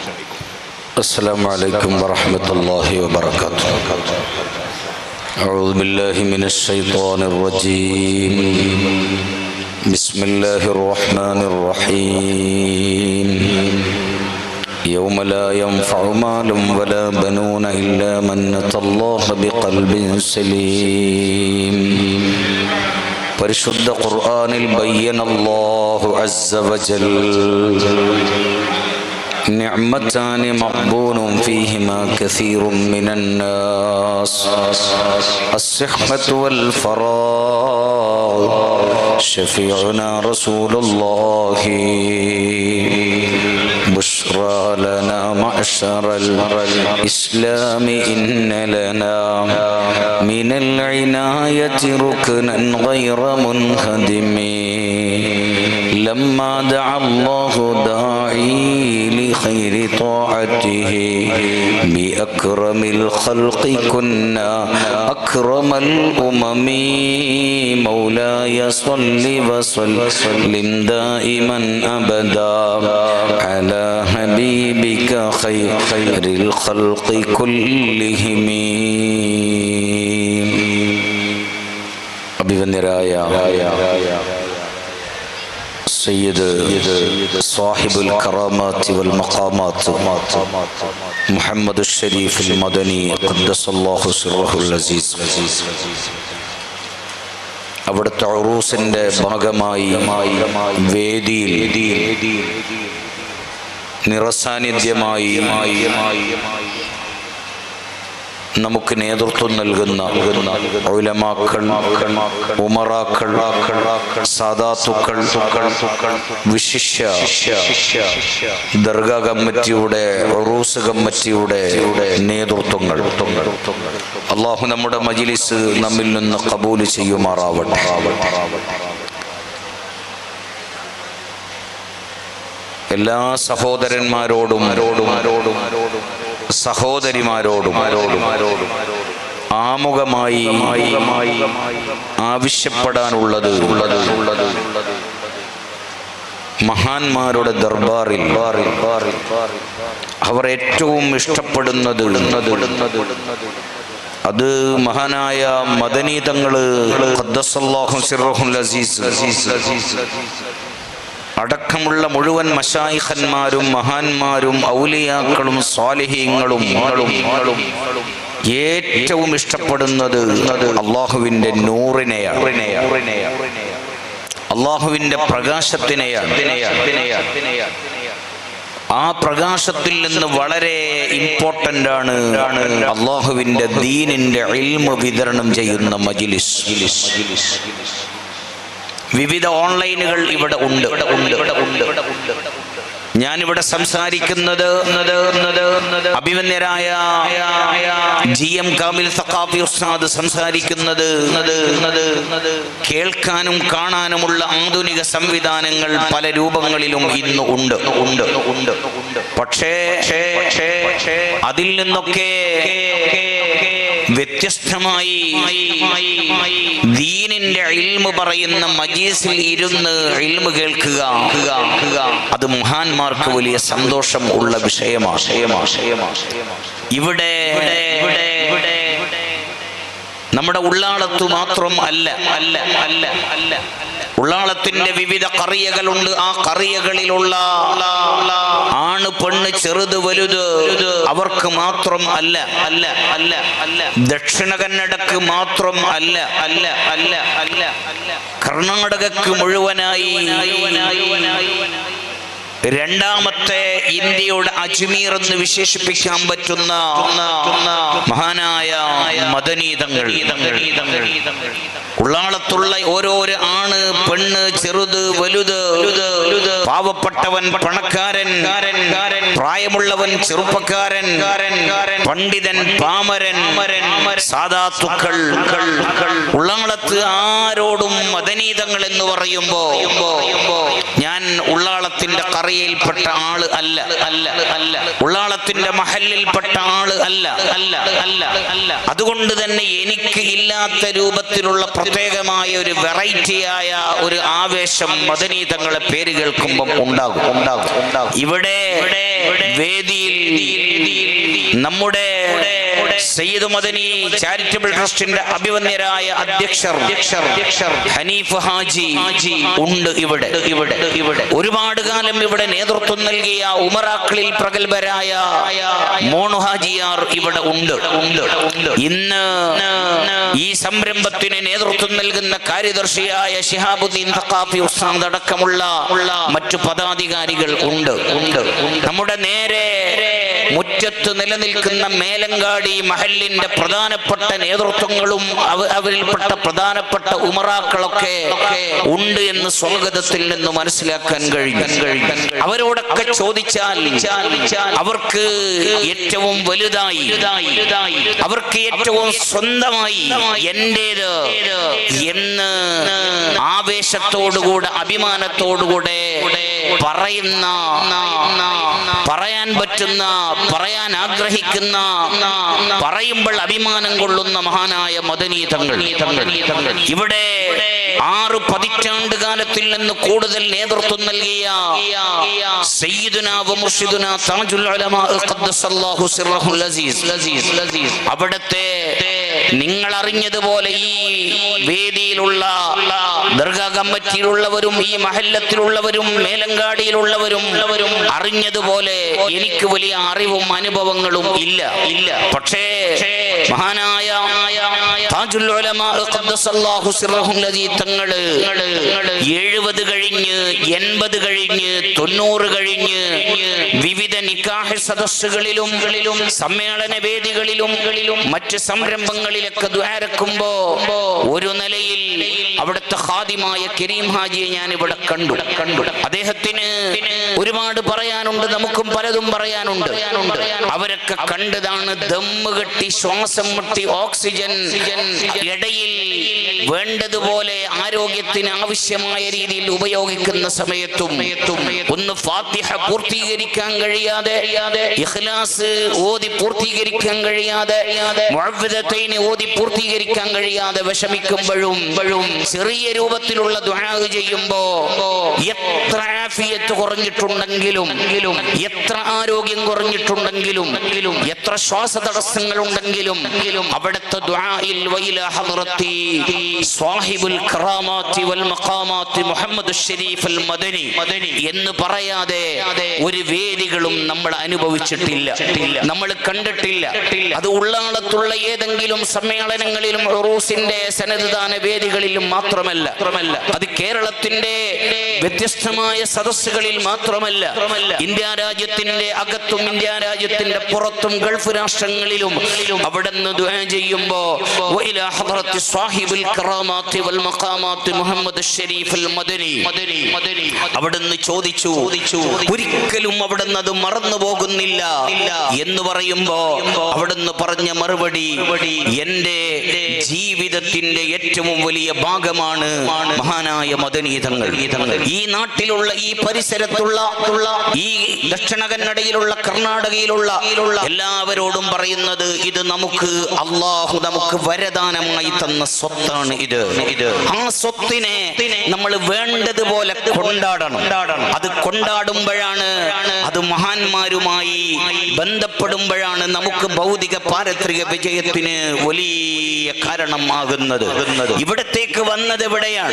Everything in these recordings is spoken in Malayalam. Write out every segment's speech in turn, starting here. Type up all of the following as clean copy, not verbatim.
السلام عليكم ورحمة الله وبركاته. أعوذ بالله من الشيطان الرجيم. بسم الله الرحمن الرحيم. يوم لا ينفع مال ولا بنون إلا من أتى الله بقلب سليم. പരിശുദ്ധ ഖുർആനിൽ ബയ്യന അല്ലാഹു അസ്സ വജൽ نعمتان مقبول فيهما كثير من الناس الصحة والفراغ شفيعنا رسول الله بشرى لنا معشر الإسلام إن لنا من العناية ركنا غير منهدم لما دعا الله داعي لخير طاعته بأكرم الخلق كنا أكرم الأمم مولاي صل وسلم دائما أبدا على حبيبك خير الخلق كلهم. അഭിവന്ദരായ സയ്യിദ് സാഹിബുൽ കറാമാത്തി വൽ മഖാമാത്ത് മുഹമ്മദ് ഷരീഫുൽ മദനി ഖദ്ദസല്ലാഹു സിർറഹുൽ അസീസ് അവിടുത്തെ ഉറൂസിന്റെ ഭാഗമായി വേദിയിൽ നിറസാന്നിധ്യമായി നമുക്ക് നേതൃത്വം നൽകുന്ന ഉലമാക്കൾ, ഉമറാക്കൾ, സാദാത്തുക്കൾ, വിശിഷ്യ ദർഗാ കമ്മിറ്റിയുടെ, ഉറൂസ് കമ്മിറ്റിയുടെ നേതൃത്വങ്ങൾ, അല്ലാഹു നമ്മുടെ മജ്ലിസ് നമ്മിൽ നിന്ന് ഖബൂൽ ചെയ്യുമാറാവട്ടെ. എല്ലാ സഹോദരന്മാരോടും സഹോദരിമാരോടും ആമുഖമായി ആവശ്യപ്പെടാനുള്ളത് മഹാന്മാരുടെ ദർബാറിൽ അവർ ഏറ്റവും ഇഷ്ടപ്പെടുന്നത് അത് മഹാനായ മദനി തങ്ങള് ഖദ്ദസല്ലാഹു സിർറഹുൽ അസീസ് അടക്കമുള്ള മുഴുവൻ മശായിഖന്മാരും മഹാന്മാരും ഔലിയാക്കളും സ്വാലിഹീങ്ങളും ഏറ്റവും ഇഷ്ടപ്പെടുന്നത് അള്ളാഹുവിന്റെ നൂറിനെയാണ്, അള്ളാഹുവിന്റെ പ്രകാശത്തിനെയാണ്. ആ പ്രകാശത്തിൽ നിന്ന് വളരെ ഇമ്പോർട്ടന്റ് ആണ് അള്ളാഹുവിന്റെ ദീനിന്റെ ഇൽമ് വിതരണം ചെയ്യുന്ന മജ്ലിസ്. വിവിധ ഓൺലൈനുകൾ ഇവിടെ ഉണ്ട്. ഞാനിവിടെ സംസാരിക്കുന്നത് അഭിമന്യരായ GM കാമിൽ സഖാഫി ഉസ്താദ് സംസാരിക്കുന്നത് കേൾക്കാനും കാണാനുമുള്ള ആധുനിക സംവിധാനങ്ങൾ പല രൂപങ്ങളിലും ഇന്ന് ഉണ്ട്. പക്ഷേ അതിൽ നിന്നൊക്കെ വ്യത്യസ്തമായി ദീനിന്റെ ഇൽമ് പറയുന്ന മജ്ലിസിൽ ഇരുന്ന് ഇൽമ് കേൾക്കുക, അത് മഹാന്മാർക്ക് വലിയ സന്തോഷം ഉള്ള വിഷയമാണ്. ഇവിടെ നമ്മുടെ ഉള്ളാളത്ത് മാത്രം അല്ല, ഉള്ളാളത്തിന്റെ വിവിധ കറിയകളുണ്ട്. ആ കറിയകളിലുള്ള ആണ് പെണ്ണ് ചെറുത് വലുത് അവർക്ക് മാത്രം അല്ല, ദക്ഷിണ കന്നഡക്ക് മാത്രം അല്ല, കർണാടകക്ക് മുഴുവനായി, രണ്ടാമത്തെ ഇന്ത്യയുടെ അജ്മീർ എന്ന് വിശേഷിപ്പിക്കാൻ പറ്റുന്ന മഹാനായ മദനി തങ്ങൾ, ഉള്ളാളത്തുള്ള ഓരോരോ ആണ് പെണ്ണ് ചെറുത് വലുത്, പാവപ്പെട്ടവൻ പണക്കാരൻ, പ്രായമുള്ളവൻ ചെറുപ്പക്കാരൻ, പണ്ഡിതൻ പാമരൻ, സാദാത്തുക്കൾ, ഉള്ളാളത്ത് ആരോടും മദനി തങ്ങൾ എന്ന് പറയുമ്പോ ഞാൻ ഉള്ളാളത്തിന്റെ കറിയയിൽപ്പെട്ട ആള് അല്ല, ഉള്ളാളത്തിന്റെ മഹലിൽപ്പെട്ട ആള് അല്ല. അതുകൊണ്ട് തന്നെ എനിക്ക് ഇല്ലാത്ത രൂപത്തിലുള്ള പ്രത്യേകമായ ഒരു വെറൈറ്റിയായ ഒരു ആവേശം മദനി തങ്ങളെ പേര് കേൾക്കുമ്പോൾ ഉണ്ടാകും. ഇവിടെ വേദിയിൽ നമ്മുടെ സയ്യിദ് മദനി ചാരിറ്റബിൾ ട്രസ്റ്റിന്റെ അഭിവന്യരായ അധ്യക്ഷർ ഹനീഫ് ഹാജി ഉണ്ട്. ഇവിടെ ഒരുപാട് കാലം ഇവിടെ നേതൃത്വം നൽകിയ ഉമറാക്കളിൽ പ്രഗത്ഭരായ മോണു ഹാജിയാർ ഇവിടെ ഉണ്ട്. ഇന്ന് ഈ സംരംഭത്തിന് നേതൃത്വം നൽകുന്ന കാര്യദർശിയായ ശിഹാബുദ്ദീൻ തഖാഫി ഉസ്താദ് അടക്കമുള്ള മറ്റു പദാധികാരികൾ ഉണ്ട്. നമ്മുടെ നേരെ മുറ്റത്ത് നിലനിൽക്കുന്ന മേലങ്കാടി മഹല്ലിന്റെ പ്രധാനപ്പെട്ട നേതൃത്വങ്ങളും അവരിൽപ്പെട്ട പ്രധാനപ്പെട്ട ഉമറാക്കളൊക്കെ ഉണ്ട് എന്ന് സ്വാഗതത്തിൽ നിന്ന് മനസ്സിലാക്കാൻ കഴിയും. അവരോടൊക്കെ ചോദിച്ചാൽ അവർക്ക് ഏറ്റവും വലുതായി, അവർക്ക് ഏറ്റവും സ്വന്തമായി എന്റേത് എന്ന് ആവേശത്തോടുകൂടെ അഭിമാനത്തോടുകൂടെ പറയുന്ന, പറയാൻ പറ്റുന്ന, പറയാൻ ആഗ്രഹിക്കുന്ന, പറയുമ്പോൾ അഭിമാനം കൊള്ളുന്ന മഹാനായ മദനി തങ്ങൾ ഇവിടെ 6 പതിറ്റാണ്ട് കാലത്തിൽ നിന്ന് കൂടുതൽ നേതൃത്വം നൽകിയ സയ്യിദുനാ വ മുർഷിദുനാ താജുൽ ഉലമാ ഖദ്ദസല്ലാഹു സിർറഹുൽ അസീസ് അവിടത്തെ നിങ്ങൾ അറിഞ്ഞതുപോലെ ഈ വേദിയിലുള്ള ദർഗാ കമ്മിറ്റിയിലുള്ളവരും ഈ മഹല്ലത്തിലുള്ളവരും മേലങ്കാടിയിലുള്ളവരും അറിഞ്ഞതുപോലെ എനിക്ക് വലിയ അറിവും അനുഭവങ്ങളും ഇല്ല. പക്ഷേ മഹാനായ താജുൽ ഉലമാ ഖദ്ദസല്ലാഹു സിർറഹുൽ അസീസ് തങ്ങള് 70 കഴിഞ്ഞ് 80 കഴിഞ്ഞ് 90 കഴിഞ്ഞ് വിവിധ നിക്കാഹ് സദസ്സുകളിലും സമ്മേളന വേദികളിലും മറ്റ് സംരംഭങ്ങളിലൊക്കെ ദ്വാരക്കുമ്പോ ഒരു നിലയിൽ അവിടുത്തെ ഖാദിമായ കരീം ഹാജിയെ ഞാൻ ഇവിടെ കണ്ടു. അദ്ദേഹത്തിന് ഒരുപാട് പറയാനുണ്ട്, നമുക്കും പലതും പറയാനുണ്ട്. അവരൊക്കെ കണ്ടതാണ് ദമ്മ് കെട്ടി ശ്വാസം മുട്ടി ഓക്സിജൻ ഇടയിൽ വേണ്ടതുപോലെ ആരോഗ്യത്തിന് ആവശ്യമായ രീതിയിൽ ഉപയോഗിക്കുന്ന സമയത്തും ഒന്ന് ഫാത്തിഹ പൂർത്തീകരിക്കാൻ കഴിയാതെ, ഇഖ്ലാസ് ഓതി പൂർത്തീകരിക്കാൻ കഴിയാതെ, മുഅവ്വിദതൈൻ ഓതി പൂർത്തീകരിക്കാൻ കഴിയാതെ വിഷമിക്കുമ്പോഴും ചെറിയ രൂപത്തിലുള്ള ദുആ ചെയ്യുമ്പോ എത്ര ആഫിയത്ത് കുറഞ്ഞിട്ടുണ്ടെങ്കിലും, എത്ര ആരോഗ്യം കുറഞ്ഞിട്ടുണ്ടെങ്കിലും, എത്ര ശ്വാസതടസ്സങ്ങൾ ഉണ്ടെങ്കിലും അവിടുത്തെ ദുആയിൽ വഇല ഹദ്റത്തി സ്വാഹിബുൽ കറാമാത്തി വൽ മഖാമാത്തി മുഹമ്മദ് ശരീഫ് അൽ മദനി എന്ന് പറയാതെ ഒരു വേദികളും നമ്മൾ അനുഭവിച്ചിട്ടില്ല, നമ്മൾ കണ്ടിട്ടില്ല. അത് ഉള്ളാളത്തുള്ള ഏതെങ്കിലും സമ്മേളനങ്ങളിലും ഉറൂസിന്റെ സനദ്ദാന വേദികളിലും മാത്രമല്ല, അത് കേരളത്തിന്റെ വ്യത്യസ്തമായ സദസ്സുകളിൽ മാത്രമല്ല, ഇന്ത്യ രാജ്യത്തിന്റെ അകത്തും ഇന്ത്യ രാജ്യത്തിന്റെ പുറത്തും ഗൾഫ് രാഷ്ട്രങ്ങളിലും അവിടുന്ന് ദുആ ചെയ്യുമ്പോ വഇലാ ഹദ്റത്തി സ്വാഹിബുൽ കറാമാത്തി വൽ മഖാമാത്തി മുഹമ്മദ് ശരീഫ് അൽ മദനി അവിടുന്ന് ചോദിച്ചു, ഒരിക്കലും അവിടുന്ന് അത് മറന്നു പോകുന്നില്ല എന്ന് പറയുമ്പോ അവിടുന്ന് പറഞ്ഞ മറുപടി എന്റെ ജീവിതത്തിന്റെ ഏറ്റവും വലിയ ഭാഗമാണ് മഹാനായ മദനി തങ്ങൾ. ഈ നാട്ടിലുള്ള, ഈ പരിസരത്തുള്ള, ഈ ദക്ഷിണ കന്നഡയിലുള്ള, കർണാടകയിലുള്ള എല്ലാവരോടും പറയുന്നത് ഇത് നമുക്ക് അള്ളാഹു നമുക്ക് വരദാനമായി തന്ന സ്വത്താണ്. ഇത് ആ സ്വത്തിനെ നമ്മൾ വേണ്ടതുപോലെ കൊണ്ടാടണം. അത് കൊണ്ടാടുമ്പോഴാണ്, അത് മഹാന്മാരുമായി ബന്ധപ്പെടുമ്പോഴാണ് നമുക്ക് ഭൗതിക പാരത്രിക വിജയത്തിന് വലിയ കാരണമാകുന്നത്. ഇവിടത്തേക്ക് വന്നത് എവിടെയാണ്?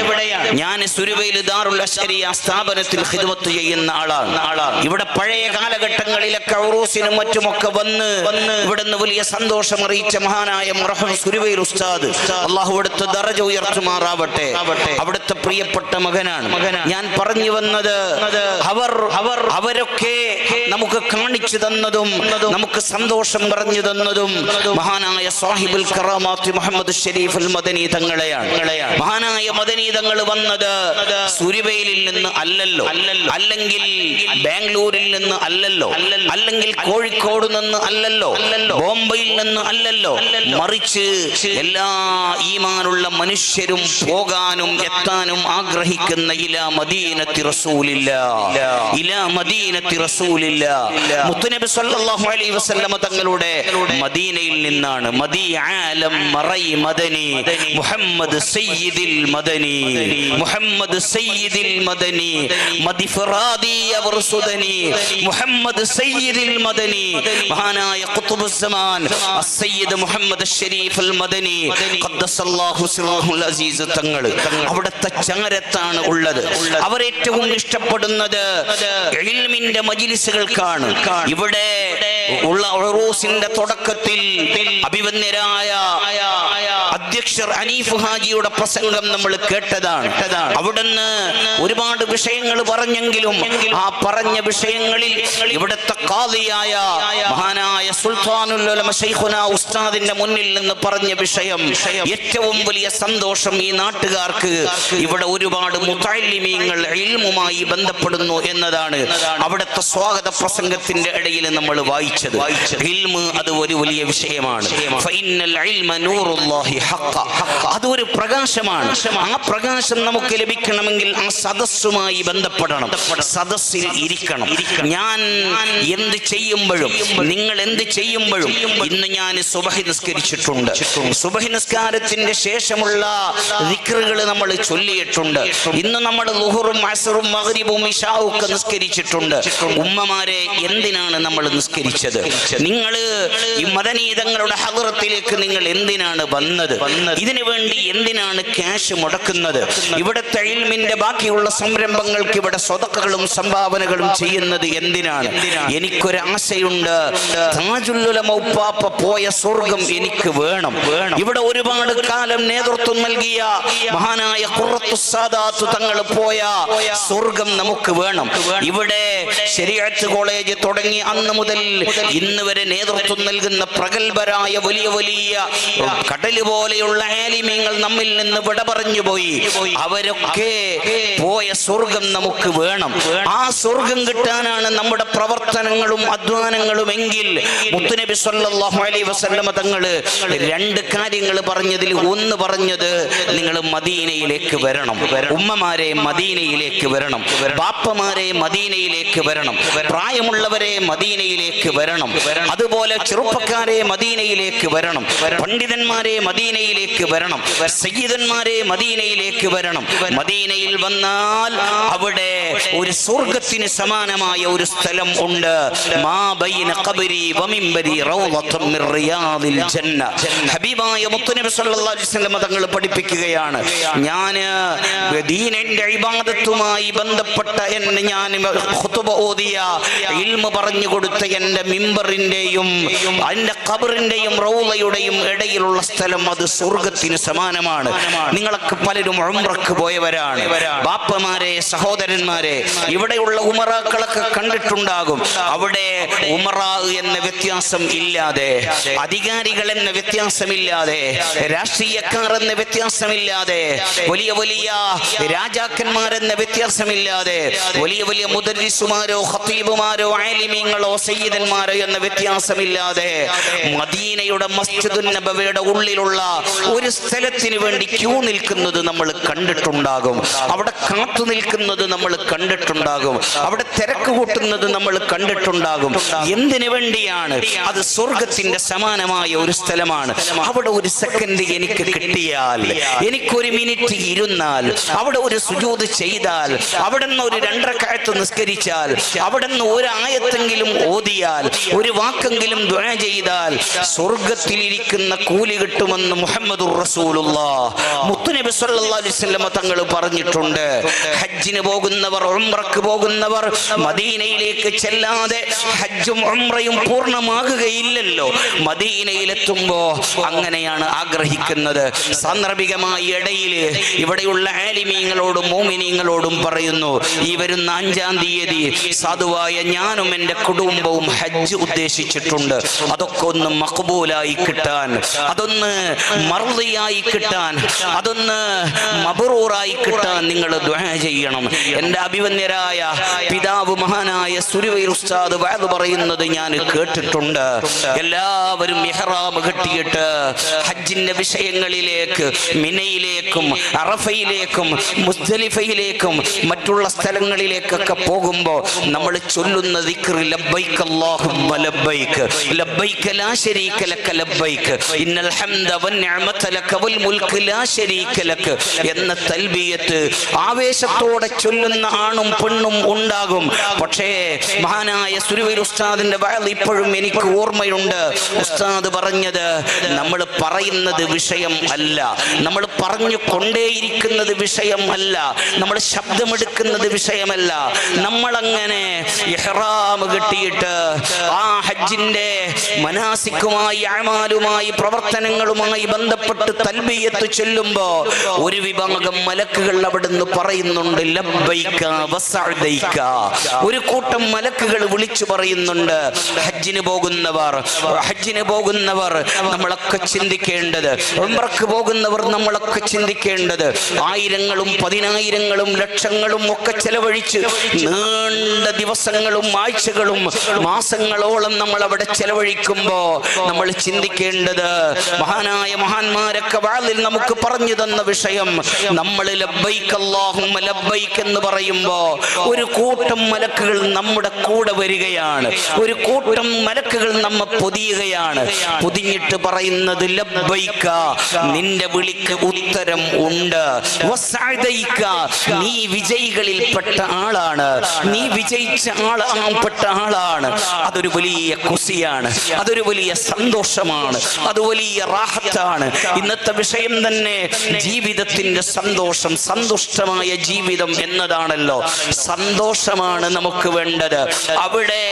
ഞാൻ സുരുവയിൽ ദാറുൽ അശ്ശരിയ സ്ഥാപനത്തിൽ ഖിദ്മത്ത് ചെയ്യുന്ന ആളാണ്. ഇവിടെ പഴയ കാലഘട്ടങ്ങളിലൊക്കെ ഉറൂസിനും മറ്റുമൊക്കെ വന്ന് ഇവിടുന്ന് വലിയ സന്തോഷം അറിയിച്ച മഹാനായ മുറഹം സുരുവയിൽ ഉസ്താദ്, അള്ളാഹു അവിടുത്തെ ദറജ ഉയർത്തുമാറാവട്ടെ, അവിടുത്തെ പ്രിയപ്പെട്ട മകനാണ്. ഞാൻ പറഞ്ഞു വന്നത് അവരൊക്കെ നമുക്ക് കാണിച്ചു തന്നതും നമുക്ക് സന്തോഷം പറഞ്ഞു തന്നതും മഹാനായ സാഹിബുൽ കറാമാത്തി മുഹമ്മദ് ശരീഫ് അൽ മദനി തങ്ങളെയാണ്. മഹാനായ മദനി തങ്ങൾ വന്നത് സുരുവയിലിൽ നിന്ന് അല്ലല്ലോ, അല്ലെങ്കിൽ ബാംഗ്ലൂരിൽ നിന്ന് അല്ലല്ലോ, അല്ലെങ്കിൽ കോഴിക്കോട് നിന്ന് അല്ലല്ലോ, ബോംബെയിൽ നിന്ന് അല്ലല്ലോ, മറിച്ച് എല്ലാ ഈമാനുള്ള മനുഷ്യരും പോകാനും എത്താനും ആഗ്രഹിക്കുന്ന ഇലാ മദീനത്തി റസൂലില്ലാഹ്, ഇലാ മദീനത്തി റസൂലില്ലാഹ് മുത്തുനബി സല്ലല്ലാഹു അലൈഹി വസല്ലമ തങ്ങളുടെ മദീനയിൽ നിന്നാണ്, മദീ ആലം മറൈ മദനി മുഹമ്മദ് സയ്യിദുൽ മദനി മുഹമ്മദ് സയ്യിദുൽ മദനി മദിഫറാദി വർസുദനി മുഹമ്മദ് സയ്യിദുൽ മദനി മഹാനായ ഖുത്ബുസ് സമാൻ അസ്സയ്യിദ് മുഹമ്മദ് ശരീഫുൽ മദനി ഖദ്ദസല്ലാഹു സിർറഹുൽ അസീസ് തങ്ങൾ അവിടുത്തെ ചങ്ങരത്താണ് ഉള്ളത്. അവരേറ്റവും ഇഷ്ടപ്പെടുന്നത് ഇൽമിന്റെ മജ്ലിസുകൾക്കാണ്. ഇവിടെ ഉള്ള ഉറൂസിന്റെ തുടക്കത്തിൽ അഭിവന്യരായ അധ്യക്ഷർ അനീഫ് ഹാജിയുടെ പ്രസംഗം നമ്മൾ കേട്ടതാണ്. അവിടുന്ന് ഒരുപാട് വിഷയങ്ങൾ പറഞ്ഞെങ്കിലും ആ പറഞ്ഞ വിഷയങ്ങളിൽ ഇവിടുത്തെ ഖാദിയായ മഹാനായ സുൽത്താനുൽ ഉലമ ശൈഖുനാ ഉസ്താദിന്റെ മുന്നിൽ നിന്ന് പറഞ്ഞ വിഷയം ഏറ്റവും വലിയ സന്തോഷം ഈ നാട്ടുകാർക്ക് ഇവിടെ ഒരുപാട് മുതഅല്ലിമീങ്ങൾ ഇൽമുമായി ബന്ധപ്പെടുന്നു എന്നതാണ് അവിടുത്തെ സ്വാഗത പ്രസംഗത്തിന്റെ ഇടയിൽ നമ്മൾ വായിച്ചത്. ഇൽമ് അത് ഒരു വലിയ വിഷയമാണ്. ഫഇന്നൽ ഇൽമ നൂറുല്ലാഹി ഹഖ, അതൊരു പ്രകാശമാണ്. ആ പ്രകാശം നമുക്ക് ലഭിക്കണമെങ്കിൽ ആ സദസ്സുമായി ബന്ധപ്പെടണം, സദസ്സിൽ ഇരിക്കണം. ഞാൻ എന്ത് ചെയ്യുമ്പോഴും നിങ്ങൾ എന്ത് ചെയ്യുമ്പോഴും ഇന്ന് ഞാൻ സുബഹി നിസ്കരിച്ചിട്ടുണ്ട്. സുബഹി നിസ്കാരത്തിന്റെ ശേഷമുള്ള ദിക്റുകൾ നമ്മൾ ചൊല്ലിയിട്ടുണ്ട്. ഇന്ന് നമ്മൾ ളുഹറും അസ്റും മഗ്രിബും ഇശാഉം ഒക്കെ നിസ്കരിച്ചിട്ടുണ്ട്. ഉമ്മമാരെ, എന്തിനാണ് നമ്മൾ നിസ്കരിച്ചത്? നിങ്ങൾ ഈ മദനീതങ്ങളുടെ ഹദ്റത്തിലേക്ക് നിങ്ങൾ എന്തിനാണ് വന്നത്? ഇതിനു വേണ്ടി എന്തിനാണ് ക്യാഷ് മുടക്കുന്നത്? ഇവിടുത്തെ ഇൽമിന്റെ ബാക്കിയുള്ള സംരംഭങ്ങൾക്ക് ഇവിടെ സ്വതക്കകളും സംഭാവനകളും ചെയ്യുന്നത് എന്തിനാണ്? എനിക്കൊരു ആശയുണ്ട്. താജുൽ ഉലമ ഉപ്പാപ്പ പോയ സ്വർഗം എനിക്ക് വേണം. ഇവിടെ ഒരുപാട് കാലം നേതൃത്വം നൽകിയ മഹാനായ ഖുറത്തുസ് സാദാത്ത് തങ്ങൾ പോയ സ്വർഗം നമുക്ക് വേണം. ഇവിടെ ശരീഅത്ത് കോളേജ് തുടങ്ങി അന്ന് മുതൽ ഇന്ന് വരെ നേതൃത്വം നൽകുന്ന പ്രഗത്ഭരായ വലിയ വലിയ കടൽ പോലെയുള്ള ആലിമീങ്ങൾ നമ്മിൽ നിന്ന് വിട പറഞ്ഞു പോയി. അവരൊക്കെ പോയ സ്വർഗം നമുക്ക് വേണം. ആ സ്വർഗം കിട്ടാനാണ് നമ്മുടെ പ്രവർത്തനങ്ങളും അധ്വാനങ്ങളും എങ്കിൽ മുത്തുനബി സല്ലല്ലാഹു അലൈഹി വസല്ലമ തങ്ങൾ രണ്ട് കാര്യങ്ങൾ പറഞ്ഞതിൽ ഒന്ന് പറഞ്ഞത് നിങ്ങൾ മദീനയിലേക്ക് വരണം. ഉമ്മമാരെ മദീനയിലേക്ക് വരണം, ബാപ്പമാരെ മദീനയിലേക്ക് വരണം, പ്രായമുള്ളവരെ മദീനയിലേക്ക് വരണം, അതുപോലെ ചെറുപ്പക്കാരെ മദീനയിലേക്ക് വരണം, പണ്ഡിതന്മാരെ മദീനയിലേക്ക് വരണം, സയ്യിദന്മാരെ മദീനയിലേക്ക് വരണം. മദീനയിൽ വന്നാൽ അവിടെ ഒരു സ്വർഗത്തിന് സമാനമായ ഒരു സ്ഥലം ഉണ്ട്. മാ ബൈന ഖബരി വ മിൻബരി റൗളത്തും മിർ റിയാദിൽ ജന്ന. ഹബീബായ മുത്തുനബി സല്ലല്ലാഹു അലൈഹി വസല്ലം തങ്ങൾ പഠിപ്പിക്കുകയാണ്, ഞാൻ ദീനിന്റെ ഇബാദത്തുമായി ബന്ധപ്പെട്ട ഞാൻ ഖുതുബ ഓതിയ ഇൽമു പറഞ്ഞു കൊടുത്ത എൻ്റെ മിമ്പറിന്റെയും അതിന്റെ ഖബറിന്റെയും റൗളയുടെയും ഇടയിലുള്ള സ്ഥലം അത് സ്വർഗത്തിന് സമാനമാണ്. നിങ്ങളൊക്കെ പലരും ഉംറക്ക് പോയവരാണ്. ബാപ്പമാരെ, സഹോദരന്മാരെ, ഇവിടെയുള്ള ഉമറാക്കളൊക്കെ കണ്ടിട്ടുണ്ടാകും. അവിടെ ഉമറാ എന്ന വ്യത്യാസം ഇല്ലാതെ, അധികാരികൾ എന്ന വ്യത്യാസമില്ലാതെ, രാഷ്ട്രീയക്കാർ എന്ന വ്യത്യാസമില്ലാതെ, വലിയ വലിയ രാജാക്കന്മാരെന്ന വ്യത്യാസമില്ലാതെ, വലിയ വലിയ മുദരിസുമാരോ ഖതീബുമാരോ ആലിമീങ്ങളോ സയ്യിദന്മാരോ എന്ന വ്യത്യാസമില്ലാതെ മദീനയുടെ മസ്ജിദുൻ നബവിയുടെ ഉള്ളിലുള്ള ഒരു സ്ഥലത്തിന് വേണ്ടി ക്യൂ നിൽക്കുന്നത് നമ്മൾ കണ്ടിട്ടുണ്ടാകും. അവിടെ കാത്തു നിൽക്കുന്നത് നമ്മൾ കണ്ടിട്ടുണ്ടാകും. അവിടെ തിരക്ക് കൂട്ടുന്നത് നമ്മൾ കണ്ടിട്ടുണ്ടാകും. എന്തിനു വേണ്ടിയാണ്? അത് സ്വർഗത്തിന്റെ സമാനമായ ഒരു സ്ഥലമാണ്. അവിടെ ഒരു സെക്കൻഡ് എനിക്ക് കിട്ടിയാൽ, എനിക്കൊരു മിനിറ്റ് ഇരുന്നാൽ, അവിടെ ഒരു സുജൂദ് ചെയ്താൽ, അവിടെ നിന്ന് ഒരു 2 റക്അത്ത് നിസ്കരിച്ചാൽ, അവിടെ നിന്ന് ഒരു ആയത്തെങ്കിലും ഓതിയാൽ, ഒരു വാക്കെങ്കിലും ദുആ ചെയ്താൽ സ്വർഗത്തിലിരിക്കുന്ന കൂലി കിട്ടുമെന്ന് മുഹമ്മദുർ റസൂലുള്ളാഹ് മുത്തുനബി സല്ലല്ലാഹു അലൈഹി വസല്ലം തങ്ങൾ പറഞ്ഞിട്ടുണ്ട്. ഹജ്ജിന് പോകുന്നവർ, ഉംറക്ക് പോകുന്നവർ മദീനയിലേക്ക് ചെല്ലാതെ ഹജ്ജും ഉംറയും പൂർണ്ണമാകുകയില്ലല്ലോ. മദീനയിലെത്തുമ്പോ അങ്ങനെയാണ് ആഗ്രഹിക്കുന്നത്. സാന്ദർഭികമായ ഇടയിൽ ഇവിടെയുള്ള ആലിമീങ്ങളോടും മോമിനീങ്ങളോടും പറയുന്നു, ഈ വരുന്ന 5-ാം തീയതി സാധുവായ ഞാനും എൻ്റെ കുടുംബവും ഹജ്ജ് ഉദ്ദേശിച്ചിട്ടുണ്ട്. അതൊക്കെ ഒന്ന് മഖ്ബൂലായി കിട്ടാൻ, അതൊന്ന് മർദിയായി കിട്ടാൻ, അതൊന്ന് മബ്റൂറായി കിട്ടാൻ നിങ്ങൾ ദുആ ചെയ്യണം. എൻ്റെ അഭിവന്യരായ പിതാവ് മഹാനായ സുരുവൈർ ഉസ്താദ് വഅദ് പറയുന്നത് ഞാൻ കേട്ടിട്ടുണ്ട്. എല്ലാവരും ഇഹ്റാം കെട്ടിയിട്ട് ഹജ്ജിന്റെ വിഷയങ്ങളിലേക്ക് മിനയിലേക്കും അറഫയിലേക്കും മുസ്ദലിഫയിലേക്കും മറ്റുള്ള സ്ഥലങ്ങളിലേക്കൊക്കെ പോകുമ്പോൾ നമ്മൾ ചൊല്ലുന്ന ദിക്ർ ലബ്ബൈക അല്ലാഹുമ്മ ലബ്ബൈക ലബ്ബൈക ലാ ശരീക ലക ലബ്ബൈക ഇന്നൽ ഹംദ വന്നിഅമത ലക വൽ മുൽക്ക് ലാ ശരീക ലക എന്ന തൽബിയത്ത് ആവേശത്തോടെ ചൊല്ലുന്ന ആണും പെണ്ണും ഉണ്ടാകും. പക്ഷേ മഹാനായ സുരുവൈൽ ഉസ്താദിന്റെ വഅദ് ഇപ്പോഴും എനിക്ക് ഓർമ്മയുണ്ട്. ഉസ്താദ് പറഞ്ഞത് നമ്മൾ പറയുന്നത് വിഷയം അല്ല, നമ്മൾ പറഞ്ഞു കൊണ്ടേയിരിക്കുന്നത് വിഷയം അല്ല, നമ്മൾ ശബ്ദമെടുക്കുന്നത് വിഷയമല്ല. നമ്മളങ്ങനെ ഇഹ്റാം കെട്ടിയിട്ട് ആ ഹജ്ജിന്റെ മനാസിക്കുമായി അഅമാലുമായി പ്രവർത്തനങ്ങളുമായി ബന്ധപ്പെട്ട് തൽബിയത്ത് ചൊല്ലുമ്പോ ഒരു വിഭാഗം മലക്കുകൾ അവിടുന്ന് പറയുന്നുണ്ട് ലബ്ബൈക വസഅദൈക. ഒരു കൂട്ടം മലക്കുകൾ വിളിച്ചു പറയുന്നുണ്ട്. ഹജ്ജിന് പോകുന്നവർ നമ്മളൊക്കെ ചിന്തിക്കേണ്ടത്, ഉംറക്ക് പോകുന്നവർ നമ്മളൊക്കെ ചിന്തിക്കേണ്ടത്, ആയിരങ്ങളും പതിനായിരങ്ങളും ലക്ഷങ്ങളും ഒക്കെ ചെലവഴിച്ച് നീണ്ട ദിവസങ്ങളും ആഴ്ചകളും മാസങ്ങളോളം നമ്മൾ അവിടെ ചെലവഴിക്കുമ്പോ നമ്മൾ ചിന്തിക്കേണ്ടത്, മഹാന്മാരൊക്കെ വാളിൽ നമുക്ക് പറഞ്ഞു തന്ന വിഷയം, നമ്മൾ ലബ്ബൈക അല്ലാഹുമ്മ ലബ്ബൈക എന്ന് പറയുമ്പോ ഒരു കൂട്ടം മലക്കുകൾ നമ്മുടെ കൂടെ വരികയാണ്, ഒരു കൂട്ടം മലക്കുകൾ നമ്മെ പൊതിയുകയാണ്. പൊതിഞ്ഞിട്ട് പറയുന്നത് ലബ്ബൈക, നിന്റെ വിളിക്ക് ഉത്തരം ഉണ്ട്, വസഅദൈക, നീ വിജയികളിൽപ്പെട്ട ആളാണ്, നീ വിജയിച്ച പെട്ട ആളാണ്. അതൊരു വലിയ ഖുശിയാണ്, അതൊരു വലിയ സന്തോഷമാണ്, അത് വലിയ റാഹത്താണ്. ഇന്നത്തെ വിഷയം തന്നെ ജീവിതത്തിന്റെ സന്തോഷം, സന്തുഷ്ടമായ ജീവിതം എന്നതാണല്ലോ. സന്തോഷമാണ് നമുക്ക് വേണ്ടത്. അവിടെ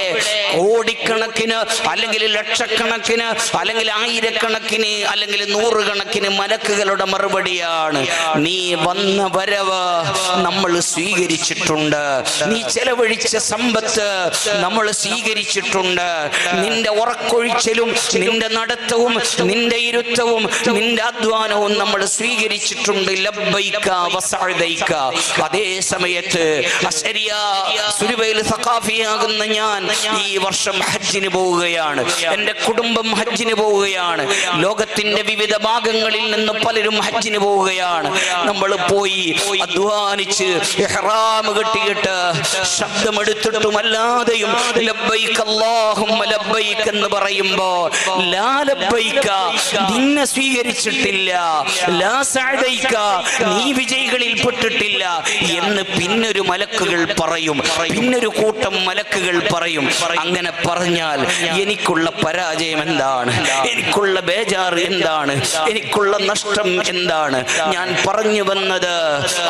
കോടിക്കണക്കിന് അല്ലെങ്കിൽ ലക്ഷക്കണക്കിന് അല്ലെങ്കിൽ ആയിരക്കണക്കിന് അല്ലെങ്കിൽ നൂറുകണക്കിന് മലക്കുകളുടെ മറുപടിയാണ്, നീ വന്ന വരവ് നമ്മൾ സ്വീകരിച്ചിട്ടുണ്ട്, നീ ചെലവഴിച്ച സമ്പത്ത് നമ്മൾ സ്വീകരിച്ചിട്ടുണ്ട്, നിന്റെ ഉറക്കൊഴിച്ചലും നിന്റെ നടത്തവും നിന്റെ ഇരുത്തവും നിന്റെ അധ്വാനവും നമ്മൾ സ്വീകരിച്ചിട്ടുണ്ട്. ലബ്ബൈക വസഅദൈക. അതേ സമയത്ത് സുരുവൈൽ സഖാഫിയാകുന്ന ഞാൻ ഈ വർഷം ഹജ്ജിന് പോവുകയാണ്, എന്റെ കുടുംബം ഹജ്ജിന് പോവുകയാണ്, ലോകത്തിന്റെ വിവിധ ഭാഗങ്ങളിൽ നിന്ന് പലരും ഹജ്ജിന് പോവുകയാണ്. നമ്മൾ പോയി അധ്വാനിച്ച് ഇഹ്റാം കെട്ടിയിട്ട് ശബ്ദമെടുത്തിട്ടും അല്ലാതെയും ലബ്ബൈക അല്ലാഹുമ്മ ലബ്ബൈക എന്ന് പറയുമ്പോ ലാ ലബ്ബൈക, നിന്നെ സ്വീകരിച്ചിട്ടില്ല, ലാ സഅദൈക, നീ വിജയികളിൽ പെട്ടിട്ടില്ല എന്ന് പിന്നൊരു മലക്കുകൾ പറയും, പിന്നൊരു കൂട്ടം മലക്കുകൾ പറയും. അങ്ങനെ പറഞ്ഞാൽ എനിക്കുള്ള പരാജയം എന്താണ്, എനിക്കുള്ള ബേജാറ് എന്താണ്, എനിക്കുള്ള നഷ്ടം എന്താണ്? ഞാൻ പറഞ്ഞു വന്നത്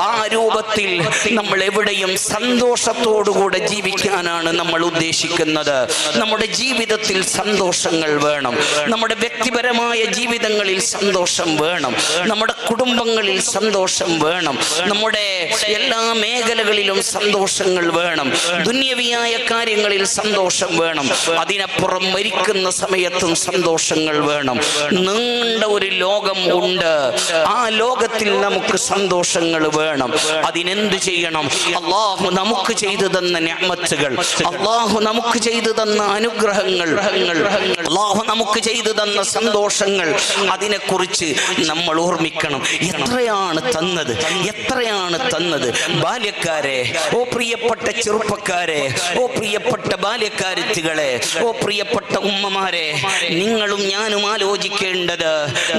ആ രൂപത്തിൽ നമ്മൾ എവിടെയും സന്തോഷത്തോടുകൂടെ ജീവിക്കാനാണ് നമ്മൾ ഉദ്ദേശിക്കുന്നത്. നമ്മുടെ ജീവിതത്തിൽ സന്തോഷങ്ങൾ വേണം, നമ്മുടെ വ്യക്തിപരമായ ജീവിതങ്ങളിൽ സന്തോഷം വേണം, നമ്മുടെ കുടുംബങ്ങളിൽ സന്തോഷം വേണം, നമ്മുടെ എല്ലാ മേഖലകളിലും സന്തോഷങ്ങൾ വേണം, ദുന്യവിയായ കാര്യങ്ങളിൽ സന്തോഷം വേണം, അതിനപ്പുറം മരിക്കുന്ന സമയത്തും സന്തോഷങ്ങൾ വേണം. നീണ്ട ഒരു ലോകം ഉണ്ട്, ആ ലോകത്തിൽ നമുക്ക് സന്തോഷങ്ങൾ വേണം. അതിനെന്ത് ചെയ്യണം? അല്ലാഹു നമുക്ക് ചെയ്തു തന്ന നിഅമത്തുകൾ, അല്ലാഹു നമുക്ക് ചെയ്തു തന്ന അനുഗ്രഹങ്ങൾ, അല്ലാഹു നമുക്ക് ചെയ്തു തന്ന സന്തോഷങ്ങൾ, അതിനെക്കുറിച്ച് നമ്മൾ ഓർമ്മിക്കണം. എത്രയാണ് തന്നത്, എത്രയാണ് തന്നത്? ബാല്യക്കാരെ, ഓ പ്രിയപ്പെട്ട ചെറുപ്പക്കാരെ, ഓ പ്രിയപ്പെട്ട ബാല്യക്കാരത്തികളെ, ഓ പ്രിയപ്പെട്ട ഉമ്മമാരെ, നിങ്ങളും ഞാനും ആലോചിക്കേണ്ടത്,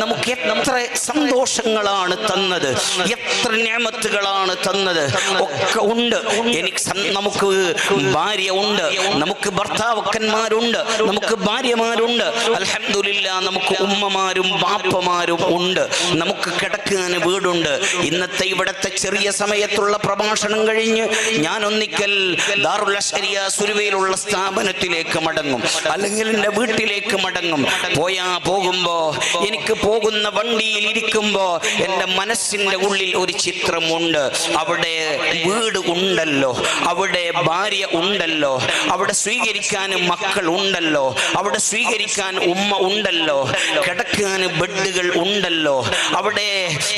നമുക്ക് എത്ര സന്തോഷങ്ങളാണ് തന്നത്, എത്ര നിഅമത്തുകളാണ് തന്നത്. ഒക്കെ ഉണ്ട്. നമുക്ക് ഭാര്യ ഉണ്ട്, നമുക്ക് ഭർത്താക്കന്മാരുണ്ട്, നമുക്ക് ഭാര്യമാരുണ്ട്, അൽഹംദുലില്ലാ നമുക്ക് ഉമ്മമാരും ബാപ്പമാരും ഉണ്ട്, നമുക്ക് കിടക്കാൻ വീടുണ്ട്. ഇന്നത്തെ ഇവിടത്തെ ചെറിയ സമയത്തുള്ള പ്രഭാഷണം കഴിഞ്ഞ് ഞാൻ ഒന്നിക്കൽ ദാറുൽ അശ്അരിയ സുരുവയിലുള്ള സ്ഥാപനത്തിലേക്ക് മടങ്ങും, അല്ലെങ്കിൽ എൻ്റെ വീട്ടിലേക്ക് മടങ്ങും. പോകുമ്പോ എനിക്ക് പോകുന്ന വണ്ടിയിൽ ഇരിക്കുമ്പോ എൻ്റെ മനസ്സിൻ്റെ ഉള്ളിൽ ഒരു ചിത്രമുണ്ട്. അവിടെ വീട് ഉണ്ടല്ലോ, അവിടെ ഭാര്യ ഉണ്ടല്ലോ, അവിടെ സ്വീകരിക്കാനും മക്കൾ ഉണ്ടല്ലോ, അവിടെ സ്വീകരിക്കാൻ ഉമ്മ ഉണ്ടല്ലോ, കിടക്കാൻ ബെഡുകൾ ഉണ്ടല്ലോ, അവിടെ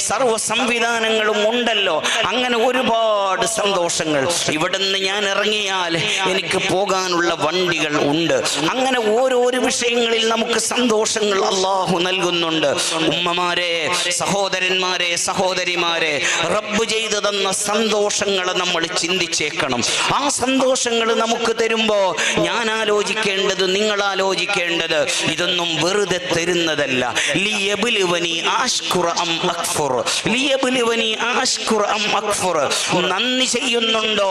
സർവ്വ സംവിധാനങ്ങളും ഉണ്ടല്ലോ. അങ്ങനെ ഒരുപാട് സന്തോഷങ്ങൾ. ഇവിടുന്ന് ഞാൻ ഇറങ്ങിയാൽ എനിക്ക് പോകാനുള്ള വണ്ടികൾ ഉണ്ട്. അങ്ങനെ ഓരോരോ വിഷയങ്ങളിൽ നമുക്ക് സന്തോഷങ്ങൾ അല്ലാഹു നൽകുന്നുണ്ട്. ഉമ്മമാരെ, സഹോദരന്മാരെ, സഹോദരിമാരെ, റബ്ബ് ചെയ്തു തന്ന സന്തോഷങ്ങൾ നമ്മൾ ചിന്തിച്ചേക്കണം. ആ സന്തോഷങ്ങൾ നമുക്ക് തരുമ്പോ ഞാൻ ആലോചിക്കേണ്ടത്, നിങ്ങൾ ആലോചിക്കേണ്ടത്, ഇതൊന്നും വെറുതെ തരുന്നതല്ല. ലിയബ്ലുവനി അഷ്കുറ അം അക്ഫുർ, ലിയബ്ലുവനി അഷ്കുറ അം അക്ഫുർ. നന്ദി ചെയ്യുന്നുണ്ടോ,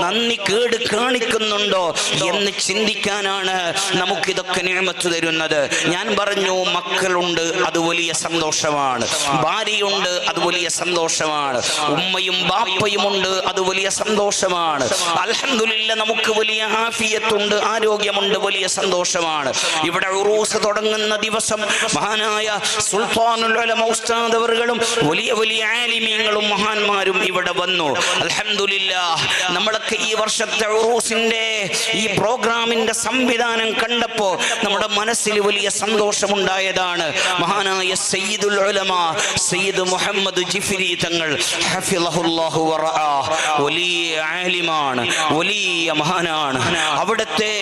നന്ദി കേട് കാണിക്കുന്നുണ്ടോ എന്ന് ചിന്തിക്കാനാണ് നമുക്കിതൊക്കെ നിഅമത്ത് തരുന്നത്. ഞാൻ പറഞ്ഞു, മക്കളുണ്ട്, അത് വലിയ സന്തോഷമാണ്. ഭാര്യയുണ്ട്, അത് വലിയ സന്തോഷമാണ്. ഉമ്മയും ബാപ്പയുമുണ്ട്, അത് വലിയ സന്തോഷമാണ്. അൽഹംദുലില്ലാഹ് നമുക്ക് വലിയ ആഫിയത്തുണ്ട്, ആരോഗ്യമുണ്ട്, വലിയ സന്തോഷമാണ്. ഇവിടെ ഉറൂസ് തുടങ്ങുന്ന ദിവസം മഹാനായ സുൽത്താനുൽ ഉലമ ഉസ്താദ് അവറുകളും വലിയ വലിയ ആലിമീങ്ങളും മഹാന്മാരും ഇവിടെ വന്നു. അൽഹംദുലില്ലാഹ് നമ്മളൊക്കെ ഈ വർഷത്തെ ഉറൂസിന്റെ ഈ പ്രോഗ്രാമിന്റെ സംവിധാനം കണ്ടപ്പോൾ നമ്മുടെ മനസ്സിൽ വലിയ സന്തോഷമുണ്ടായതാണ്. മഹാനായ സയ്യിദുൽ ഉലമ സയ്യിദ് മുഹമ്മദ് ജിഫ്രി തങ്ങൾ ഹഫിളഹുല്ലാഹു വറആഹ് വലിയ ആലിമാണ്, വലിയ മഹാനാണ്. അവിടുത്തെ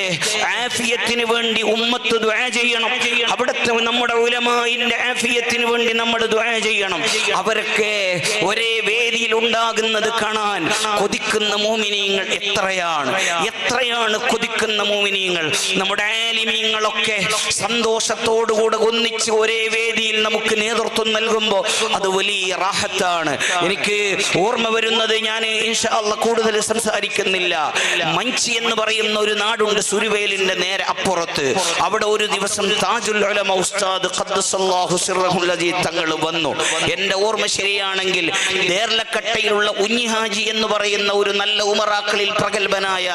ആഫിയത്തിന് വേണ്ടി ഉമ്മത്ത് ദുആ ചെയ്യണം. അവിടുത്തെ നമ്മുടെ ഉലമാഇന്റെ ആഫിയത്തിന് വേണ്ടി നമ്മൾ ദുആ ചെയ്യണം. അവരൊക്കെ ഒരേ വേദിയിൽ ഉണ്ടാകുന്നത് കാണാൻ കൊതിക്കുന്ന മോമിനീങ്ങൾ എത്രയാണ്, എത്രയാണ് കൊതിക്കുന്ന മോമിനീങ്ങൾ. നമ്മുടെ ആലിമീങ്ങളൊക്കെ സന്തോഷത്തോടുകൂടെ ഒന്നിച്ച് ഒരേ വേദിയിൽ നമുക്ക് നേതൃത്വം നൽകുമ്പോൾ അത് വലിയ റാഹത്താണ്. എനിക്ക് ഓർമ്മ വരുന്നത്, ഞാൻ ഇൻഷാ അല്ലാഹ് കൂടുതൽ സംസാരിക്കുന്നില്ല, മഞ്ചി എന്ന് പറയുന്ന ഒരു നാടുണ്ട് സുരുവേലിന്റെ നേരെ അപ്പുറത്ത്. അവിടെ ഒരു ദിവസം താജുൽ ഉലമ ഉസ്താദ് ഖദ്ദസല്ലാഹു സിർറഹുൽ അസീസ് തങ്ങൾ വന്നു. എന്റെ ഓർമ്മ ശരിയാണെങ്കിൽ ദേർലക്കട്ടയിലുള്ള ഉഞ്ഞി ഹാജി എന്ന് പറയുന്ന ഒരു നല്ല ഉമറാക്കളിൽ പ്രഗൽഭനായ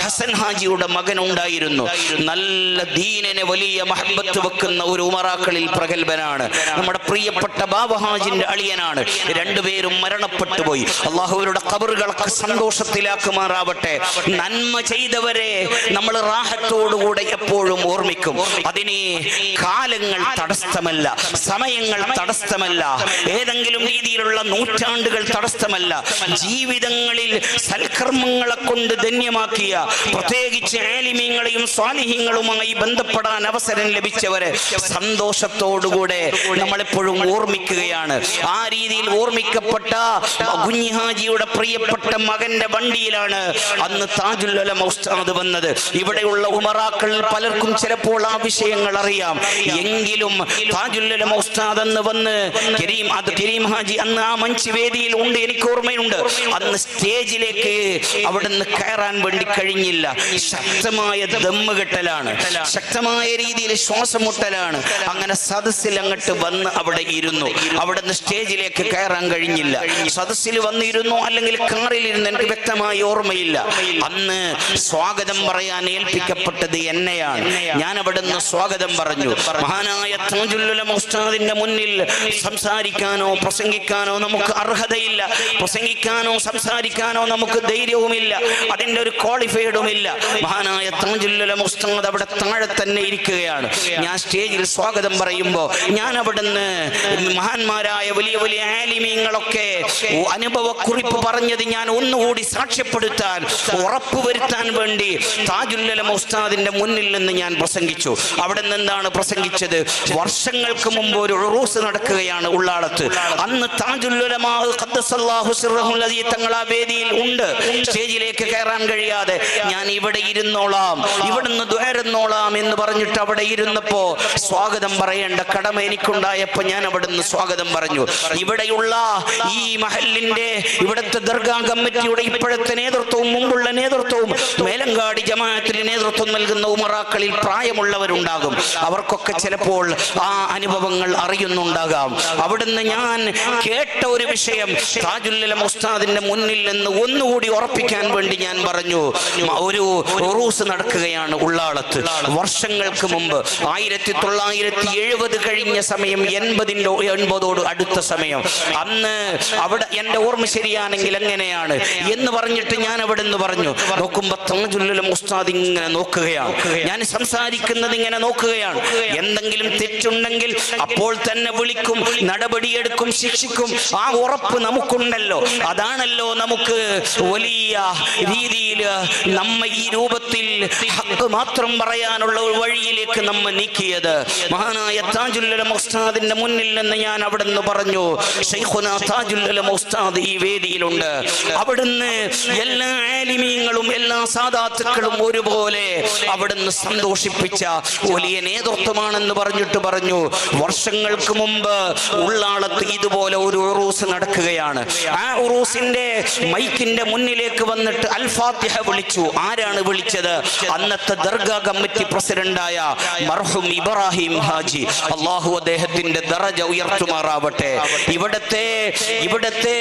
ഹസൻ ഹാജിയുടെ മകൻ ഉണ്ടായിരുന്നു. നല്ല ദീനിനെ വലിയ മഹബത്ത് വെക്കുന്ന ഒരു ഉമറാക്കളിൽ പ്രഗൽഭനാണ്. നമ്മുടെ പ്രിയപ്പെട്ട ബാബ ഹാജിന്റെ അളിയനാണ്. രണ്ടുപേരും മരണപ്പെട്ടു പോയി. അള്ളാഹുവിന്റെ ഖബറുകളൊക്കെ സന്തോഷത്തിലാക്കുമാറാവട്ടെ. നന്മ ചെയ്തവരെ നമ്മൾ റാഹത്തോടുകൂടെ എപ്പോഴും ഓർമ്മിക്കും. അതിന് കാലങ്ങൾ തടസ്സമല്ല, സമയങ്ങൾ തടസ്സമല്ല, ഏതെങ്കിലും രീതിയിലുള്ള നൂറ്റാണ്ടുകൾ തടസ്സമല്ല. ജീവിതങ്ങളിൽ സൽക്കർമ്മങ്ങളെ കൊണ്ട് ധന്യമാക്കിയ, പ്രത്യേകിച്ച് ആലിമീങ്ങളെയും സ്വാലിഹീങ്ങളുമായി ബന്ധപ്പെടാൻ അവസരം ലഭിച്ചവരെ സന്തോഷത്തോടുകൂടെ നമ്മളെപ്പോഴും ഓർമ്മിക്കുകയാണ്. ആ രീതിയിൽ ഓർമ്മിക്കപ്പെട്ട കുഞ്ഞി ഹാജിയുടെ പ്രിയപ്പെട്ട മകന്റെ വണ്ടിയിലാണ് അന്ന് താജുൽ ഉലമ ഉസ്താദ് വന്നത്. ഇവിടെയുള്ള ഉമറാക്കൾ പലർക്കും ചിലപ്പോൾ ആ വിഷയങ്ങൾ അറിയാം. എങ്കിലും താജുൽ ഉലമ ഉസ്താദ് അന്ന് വന്ന് കരീം ഹാജി അന്ന് ആ മഞ്ച് വേദിയിൽ ഉണ്ട്, എനിക്ക് ഓർമ്മയുണ്ട്. അന്ന് സ്റ്റേജിലേക്ക് അവിടുന്ന് കയറാൻ വേണ്ടി കഴിഞ്ഞില്ല. ശക്തമായ ദമ്മ് കെട്ടലാണ്, ശക്തമായ രീതിയിൽ ശ്വാസം മുട്ടലാണ്. അങ്ങനെ സദസ്സിൽ അങ്ങോട്ട് വന്ന് അവിടെ ഇരുന്നു. അവിടുന്ന് സ്റ്റേജിലേക്ക് കയറാൻ കഴിഞ്ഞില്ല. സദസ്സിൽ വന്നിരുന്നു, അല്ലെങ്കിൽ കാറിലിരുന്ന്, എനിക്ക് വ്യക്തമായി ഓർമ്മയില്ല. അന്ന് സ്വാഗതം പറയാൻ ഏൽപ്പിക്കപ്പെട്ടത് എന്നെയാണ്. ഞാൻ അവിടുന്ന് സ്വാഗതം പറഞ്ഞു. മഹാനായ താജുൽ ഉലമ ഉസ്താദിന്റെ മുന്നിൽ സംസാരിക്കാനോ പ്രസംഗിക്കാനോ നമുക്ക് അർഹതയില്ല. പ്രസംഗിക്കാനോ സംസാരിക്കാനോ നമുക്ക് ധൈര്യവുമില്ല, അതിന്റെ ഒരു ക്വാളിഫൈഡുമില്ല. മഹാനായ താജുൽ ഉലമ ഉസ്താദ് അവിടെ താഴെ തന്നെ ഇരിക്കുകയാണ്. ഞാൻ സ്റ്റേജിൽ സ്വാഗതം പറയുമ്പോൾ ഞാൻ അവിടുന്ന് മഹാന്മാരായ വലിയ വലിയ ആലിമീങ്ങളൊക്കെ അനുഭവക്കുറിപ്പ് പറഞ്ഞത് ഞാൻ ഒന്നുകൂടി സാക്ഷ്യപ്പെടുത്താൻ, ഉറപ്പുവരുത്താൻ വേണ്ടി താജുൽ ഉലമ ഉസ്താദിന്റെ മുന്നിൽ നിന്ന് ഞാൻ പ്രസംഗിച്ചു. അവിടെ നിന്ന് എന്താണ് പ്രസംഗിച്ചത്? വർഷങ്ങൾക്ക് മുമ്പ് ഒരു ഉറൂസ് നടക്കുകയാണ് ഉള്ളാളത്ത്. അന്ന് താജുൽ ഉലമ ഖദ്ദസല്ലാഹു സിർറഹുൽ അസീസ് തങ്ങൾ ആ വേദിയിൽ ഉണ്ട്. സ്റ്റേജിലേക്ക് കയറാൻ കഴിയാതെ ഞാൻ ഇവിടെ ഇരുന്നോളാം, ഇവിടുന്ന് ദ്വാരുന്നോളാം എന്ന് പറഞ്ഞിട്ട് അവിടെ ഇരുന്നപ്പോ സ്വാഗതം പറയേണ്ട കടമ എനിക്കുണ്ടായപ്പോ ഞാൻ അവിടുന്ന് സ്വാഗതം പറഞ്ഞു. ഇവിടെയുള്ള ഈ മഹലിന്റെ, ഇവിടുത്തെ ദർഗാ കമ്മിറ്റിയുടെ ഇപ്പോഴത്തെ നേതൃത്വവും മുമ്പുള്ള നേതൃത്വവും മേലങ്കാടി ജമാഅത്തിന് നേതൃത്വം നൽകുന്ന ഉമറാക്കളിൽ പ്രായമുള്ളവരുണ്ടാകും. അവർക്കൊക്കെ ചിലപ്പോൾ ആ അനുഭവങ്ങൾ അറിയുന്നുണ്ടാകാം. അവിടുന്ന് ഞാൻ കേട്ട ഒരു വിഷയം താജുൽ ഉലമ ഉസ്താദിന്റെ മുന്നിൽ നിന്ന് ഒന്നുകൂടി ഉറപ്പിക്കാൻ വേണ്ടി ഞാൻ പറഞ്ഞു. ഒരു ഉറൂസ് നടക്കുകയാണ് ഉള്ളാളത്ത്. വർഷങ്ങൾക്ക് മുമ്പ് 1970 കഴിഞ്ഞ സമയം, 80 അടുത്ത സമയം. അന്ന് അവിടെ എന്റെ ഓർമ്മ ശരിയാണെങ്കിൽ എങ്ങനെയാണ് എന്ന് പറഞ്ഞിട്ട് ഞാൻ അവിടെ നിന്ന് പറഞ്ഞു. നോക്കുമ്പോ താജുൽ ഉലമ ഉസ്താദ് ഇങ്ങനെ നോക്കുകയാണ്. ഞാൻ സംസാരിക്കുന്നത് ഇങ്ങനെ നോക്കുകയാണ്. എന്തെങ്കിലും തെറ്റുണ്ടെങ്കിൽ അപ്പോൾ തന്നെ വിളിക്കും, നടപടിയെടുക്കും, ശിക്ഷിക്കും. ആ ഉറപ്പ് നമുക്കുണ്ടല്ലോ. അതാണല്ലോ നമുക്ക് വലിയ രീതിയിൽ നമ്മെ ഈ രൂപത്തിൽ ഹക്ക് മാത്രം പറയാനുള്ള ഒരു വഴിയിലേക്ക് നമ്മെ നീക്കിയത്. മഹാനായ താജുൽ ഉലമ ഉസ്താദിന്റെ മുന്നിൽ നിന്ന് ഞാൻ അവിടെ നിന്ന് പറഞ്ഞു, ശൈഖുനാ താജുൽ ഉലമ ഉസ്താദ് ഈ വേദിയിലുണ്ട്. അവിടുന്ന് എല്ലാ ആലിമീങ്ങളും എല്ലാ സാദാത്തുക്കളും ഒരുപോലെ അവിടുന്ന് സന്തോഷിപ്പിച്ച വലിയ നേതൃത്വമാണെന്ന് പറഞ്ഞിട്ട് പറഞ്ഞു, വർഷങ്ങൾക്ക് മുമ്പ് ഉള്ളാളത്ത് ഇതുപോലെ ഒരു ഉറൂസ് നടക്കുകയാണ്. ആ ഉറൂസിന്റെ മൈക്കിന്റെ മുന്നിലേക്ക് വന്നിട്ട് അൽ ഫാത്തിഹ വിളിച്ചു. ആരാണ് വിളിച്ചത്? അന്നത്തെ ദർഗാ കമ്മിറ്റി പ്രസിഡന്റായ മർഹൂം ഇബ്രാഹിം ഹാജി. അള്ളാഹു അദ്ദേഹത്തിന്റെ ദറജ ഉയർത്തുമാറാവട്ടെ. ഇവിടത്തെ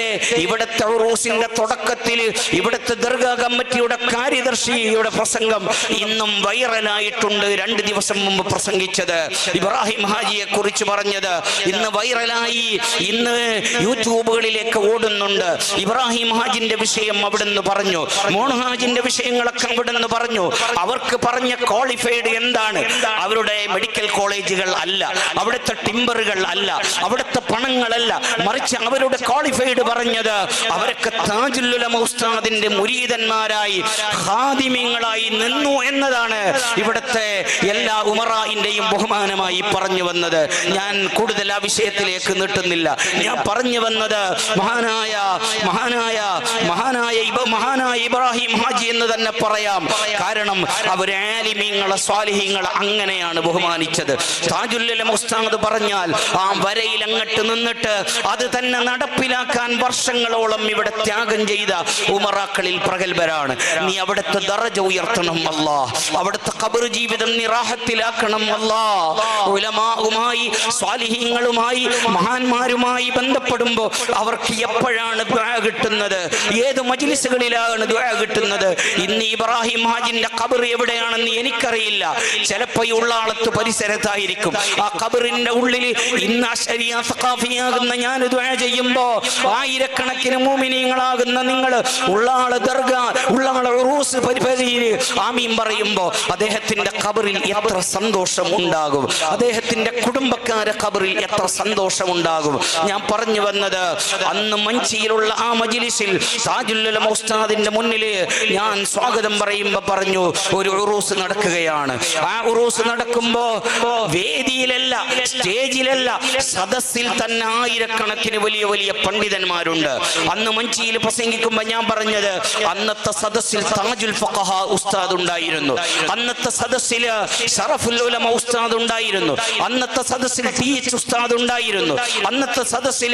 ഉറൂസിന്റെ തുടക്കത്തിൽ ഇവിടത്തെ ദർഗാ കമ്മിറ്റിയുടെ കാര്യദർശിയുടെ പ്രസംഗം ഇന്നും വൈറലായിട്ടുണ്ട്. 2 ദിവസം മുമ്പ് പ്രസംഗിച്ചത് ഇബ്രാഹിം ഹാജിയെ കുറിച്ച് പറഞ്ഞത് ഇന്ന് വൈറലായി, ഇന്ന് യൂട്യൂബുകളിലേക്ക് ഓടുന്നുണ്ട്. ഇബ്രാഹിം ഹാജിന്റെ വിഷയം അവിടുന്ന് പറഞ്ഞു, മോൺ ഹാജിന്റെ വിഷയങ്ങളൊക്കെ അവിടുന്ന് പറഞ്ഞു. അവർക്ക് പറഞ്ഞ ക്വാളിഫൈഡ് എന്താണ്? അവരുടെ മെഡിക്കൽ കോളേജുകൾ അല്ല, അവിടുത്തെ ടിമ്പറുകൾ അല്ല, അവിടുത്തെ പണങ്ങളല്ല, മറിച്ച് അവരുടെ ക്വാളിഫൈഡ് പറഞ്ഞത് അവരൊക്കെ താജുൽ ഉലമ ഉസ്താദിന്റെ മുരീദന്മാരായി ഖാദിമീങ്ങളായി നിന്നു എന്നതാണ് ഇവിടുത്തെ എല്ലാ ഉമറായിന്റെയും ബഹുമാനമായി പറഞ്ഞു വന്നത്. ഞാൻ കൂടുതൽ ആ വിഷയത്തിലേക്ക് നീട്ടുന്നില്ല. ഞാൻ പറഞ്ഞു വന്നത് മഹാനായ ഇബ്രാഹിം ഹാജി എന്ന് തന്നെ പറയാം. കാരണം അവർ ആലിമീങ്ങളെ സ്വാലിഹീങ്ങളെ അങ്ങനെയാണ് ബഹുമാനിച്ചത്. താജുൽ ഉലമ ഉസ്താദ് പറഞ്ഞാൽ ആ വരയിൽ അങ്ങട്ട് നിന്നിട്ട് അത് തന്നെ നടപ്പിലാക്കാൻ വർഷങ്ങളോളം ഇവിടെ ത്യാഗം ചെയ്ത ഉമറാക്കളിൽ പ്രഗത്ഭരാണ്. നീ അവിടുത്തെ ദറജ ഉയർത്തണം അല്ലാ, അവിടുത്തെ ഖബർ ജീവിതം നീ റാഹത്തിലാക്കണം അല്ലാ. ഉലമാഉമായി സ്വാലിഹീങ്ങളുമായി മഹാന്മാരുമായി ബന്ധപ്പെടുമ്പോൾ അവർക്ക് എപ്പോഴാണ് ദുആ കിട്ടുന്നത്? ഏത് മജ്ലിസുകളിലാണ് ദുആ കിട്ടുന്നത്? ഇന്ന് ഇബ്രാഹിം ഹാജിന്റെ ഖബർ എവിടെയാണെന്ന് എനിക്കറിയില്ല. ചിലപ്പോൾ ഈ ഉള്ളാളത്ത് പരിസരത്തായിരിക്കും. ആ ഖബറിന്റെ ഉള്ളിൽ ഇന്ന് അശരിയ സഖാഫിയാകുന്ന ഞാൻ ദുആ ചെയ്യുമ്പോൾ ആയിരക്കണക്കിന് മുഅ്മിനീങ്ങളാകുന്ന നിങ്ങൾ ഉള്ളാള് ദർഗ ഉള്ളാള് ഉറൂസ് പരിപാടിയിൽ ആമീൻ പറയുമ്പോൾ അദ്ദേഹത്തിന്റെ ഖബറിൽ എത്ര സന്തോഷം ഉണ്ടാകും, അദ്ദേഹത്തിന്റെ കുടുംബക്കാരെ ഖബറിൽ എത്ര സന്തോഷം ഉണ്ടാകും. ഞാൻ പറഞ്ഞു വന്നത് അന്ന് മഞ്ചിയിലുള്ള ആ മജ്ലിസിൽ താജുൽ ഉലമ ഉസ്താദിന്റെ മുന്നിൽ ഞാൻ സ്വാഗതം പറയുമ്പോൾ പറഞ്ഞു, ഒരു ഉറൂസ് നടക്കുകയാണ്. ആ ഉറൂസ് നടക്കുമ്പോ വേദിയിലല്ല, സ്റ്റേജിലല്ല, സദസ്സിൽ തന്നെ ആയിരക്കണക്കിന് വലിയ വലിയ പണ്ഡിതന്മാരുണ്ട്. അന്ന് മഞ്ചിയിൽ പ്രസംഗിക്കുമ്പോൾ ഞാൻ പറഞ്ഞത് അന്നത്തെ സദസ്സിൽ താജുൽ ഫഖഹ ഉസ്താദ് ഉണ്ടായിരുന്നു, അന്നത്തെ സദസ്സിൽ ശറഫുൽ ഉലമ ഉസ്താദ് ഉണ്ടായിരുന്നു, അന്നത്തെ സദസ്സിൽ ടി.എച്ച്. ഉസ്താദ് ഉണ്ടായിരുന്നു, അന്നത്തെ സദസ്സിൽ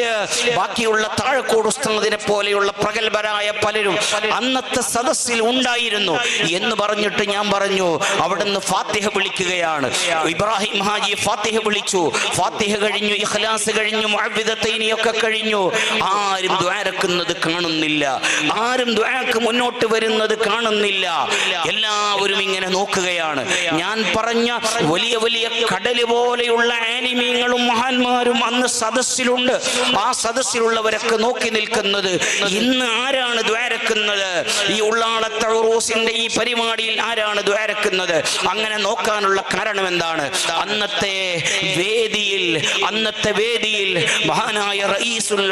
ബാക്കിയുള്ള താഴക്കോട് ഉസ്താദിനെ പോലെയുള്ള പ്രഗത്ഭരായ പലരും അന്നത്തെ സദസ്സിൽ ഉണ്ടായിരുന്നു എന്ന് പറഞ്ഞിട്ട് ഞാൻ പറഞ്ഞു, അവിടുന്ന് ഫാത്തിഹ വിളിക്കുകയാണ്. ഇബ്രാഹിം ഹാജി ഫാത്തിഹ വിളിച്ചു. ഫാത്തിഹ കഴിഞ്ഞു, ഇഖ്ലാസ് കഴിഞ്ഞു, മുഅവ്വിദത്തൈനിയൊക്കെ കഴിഞ്ഞു. ആരും ദുആരക്കുന്നത് കാണുന്നില്ല, ആരും ദുആക്ക് മുന്നോട്ട് വരുന്നത് കാണുന്നില്ല. എല്ലാവരും ഇങ്ങനെ നോക്കുകയാണ്. ഞാൻ പറഞ്ഞ വലിയ വലിയ കടല് പോലെയുള്ള ആലിമീങ്ങളും മഹാന്മാരും അന്ന് സദസ്സിലുണ്ട്. ആ സദസ്സിലുള്ളവരൊക്കെ നോക്കി നിൽക്കുന്നത് ഇന്ന് ആരാണ് ദ്വാരക്കുന്നത്, ഈ ഉള്ളാളത്തെ ഉറൂസിന്റെ ഈ പരിപാടിയിൽ ആരാണ് ദ്വാരക്കുന്നത്. അങ്ങനെ നോക്കാനുള്ള കാരണം എന്താണ്? അന്നത്തെ വേദിയിൽ മഹാനായ റഈസുൽ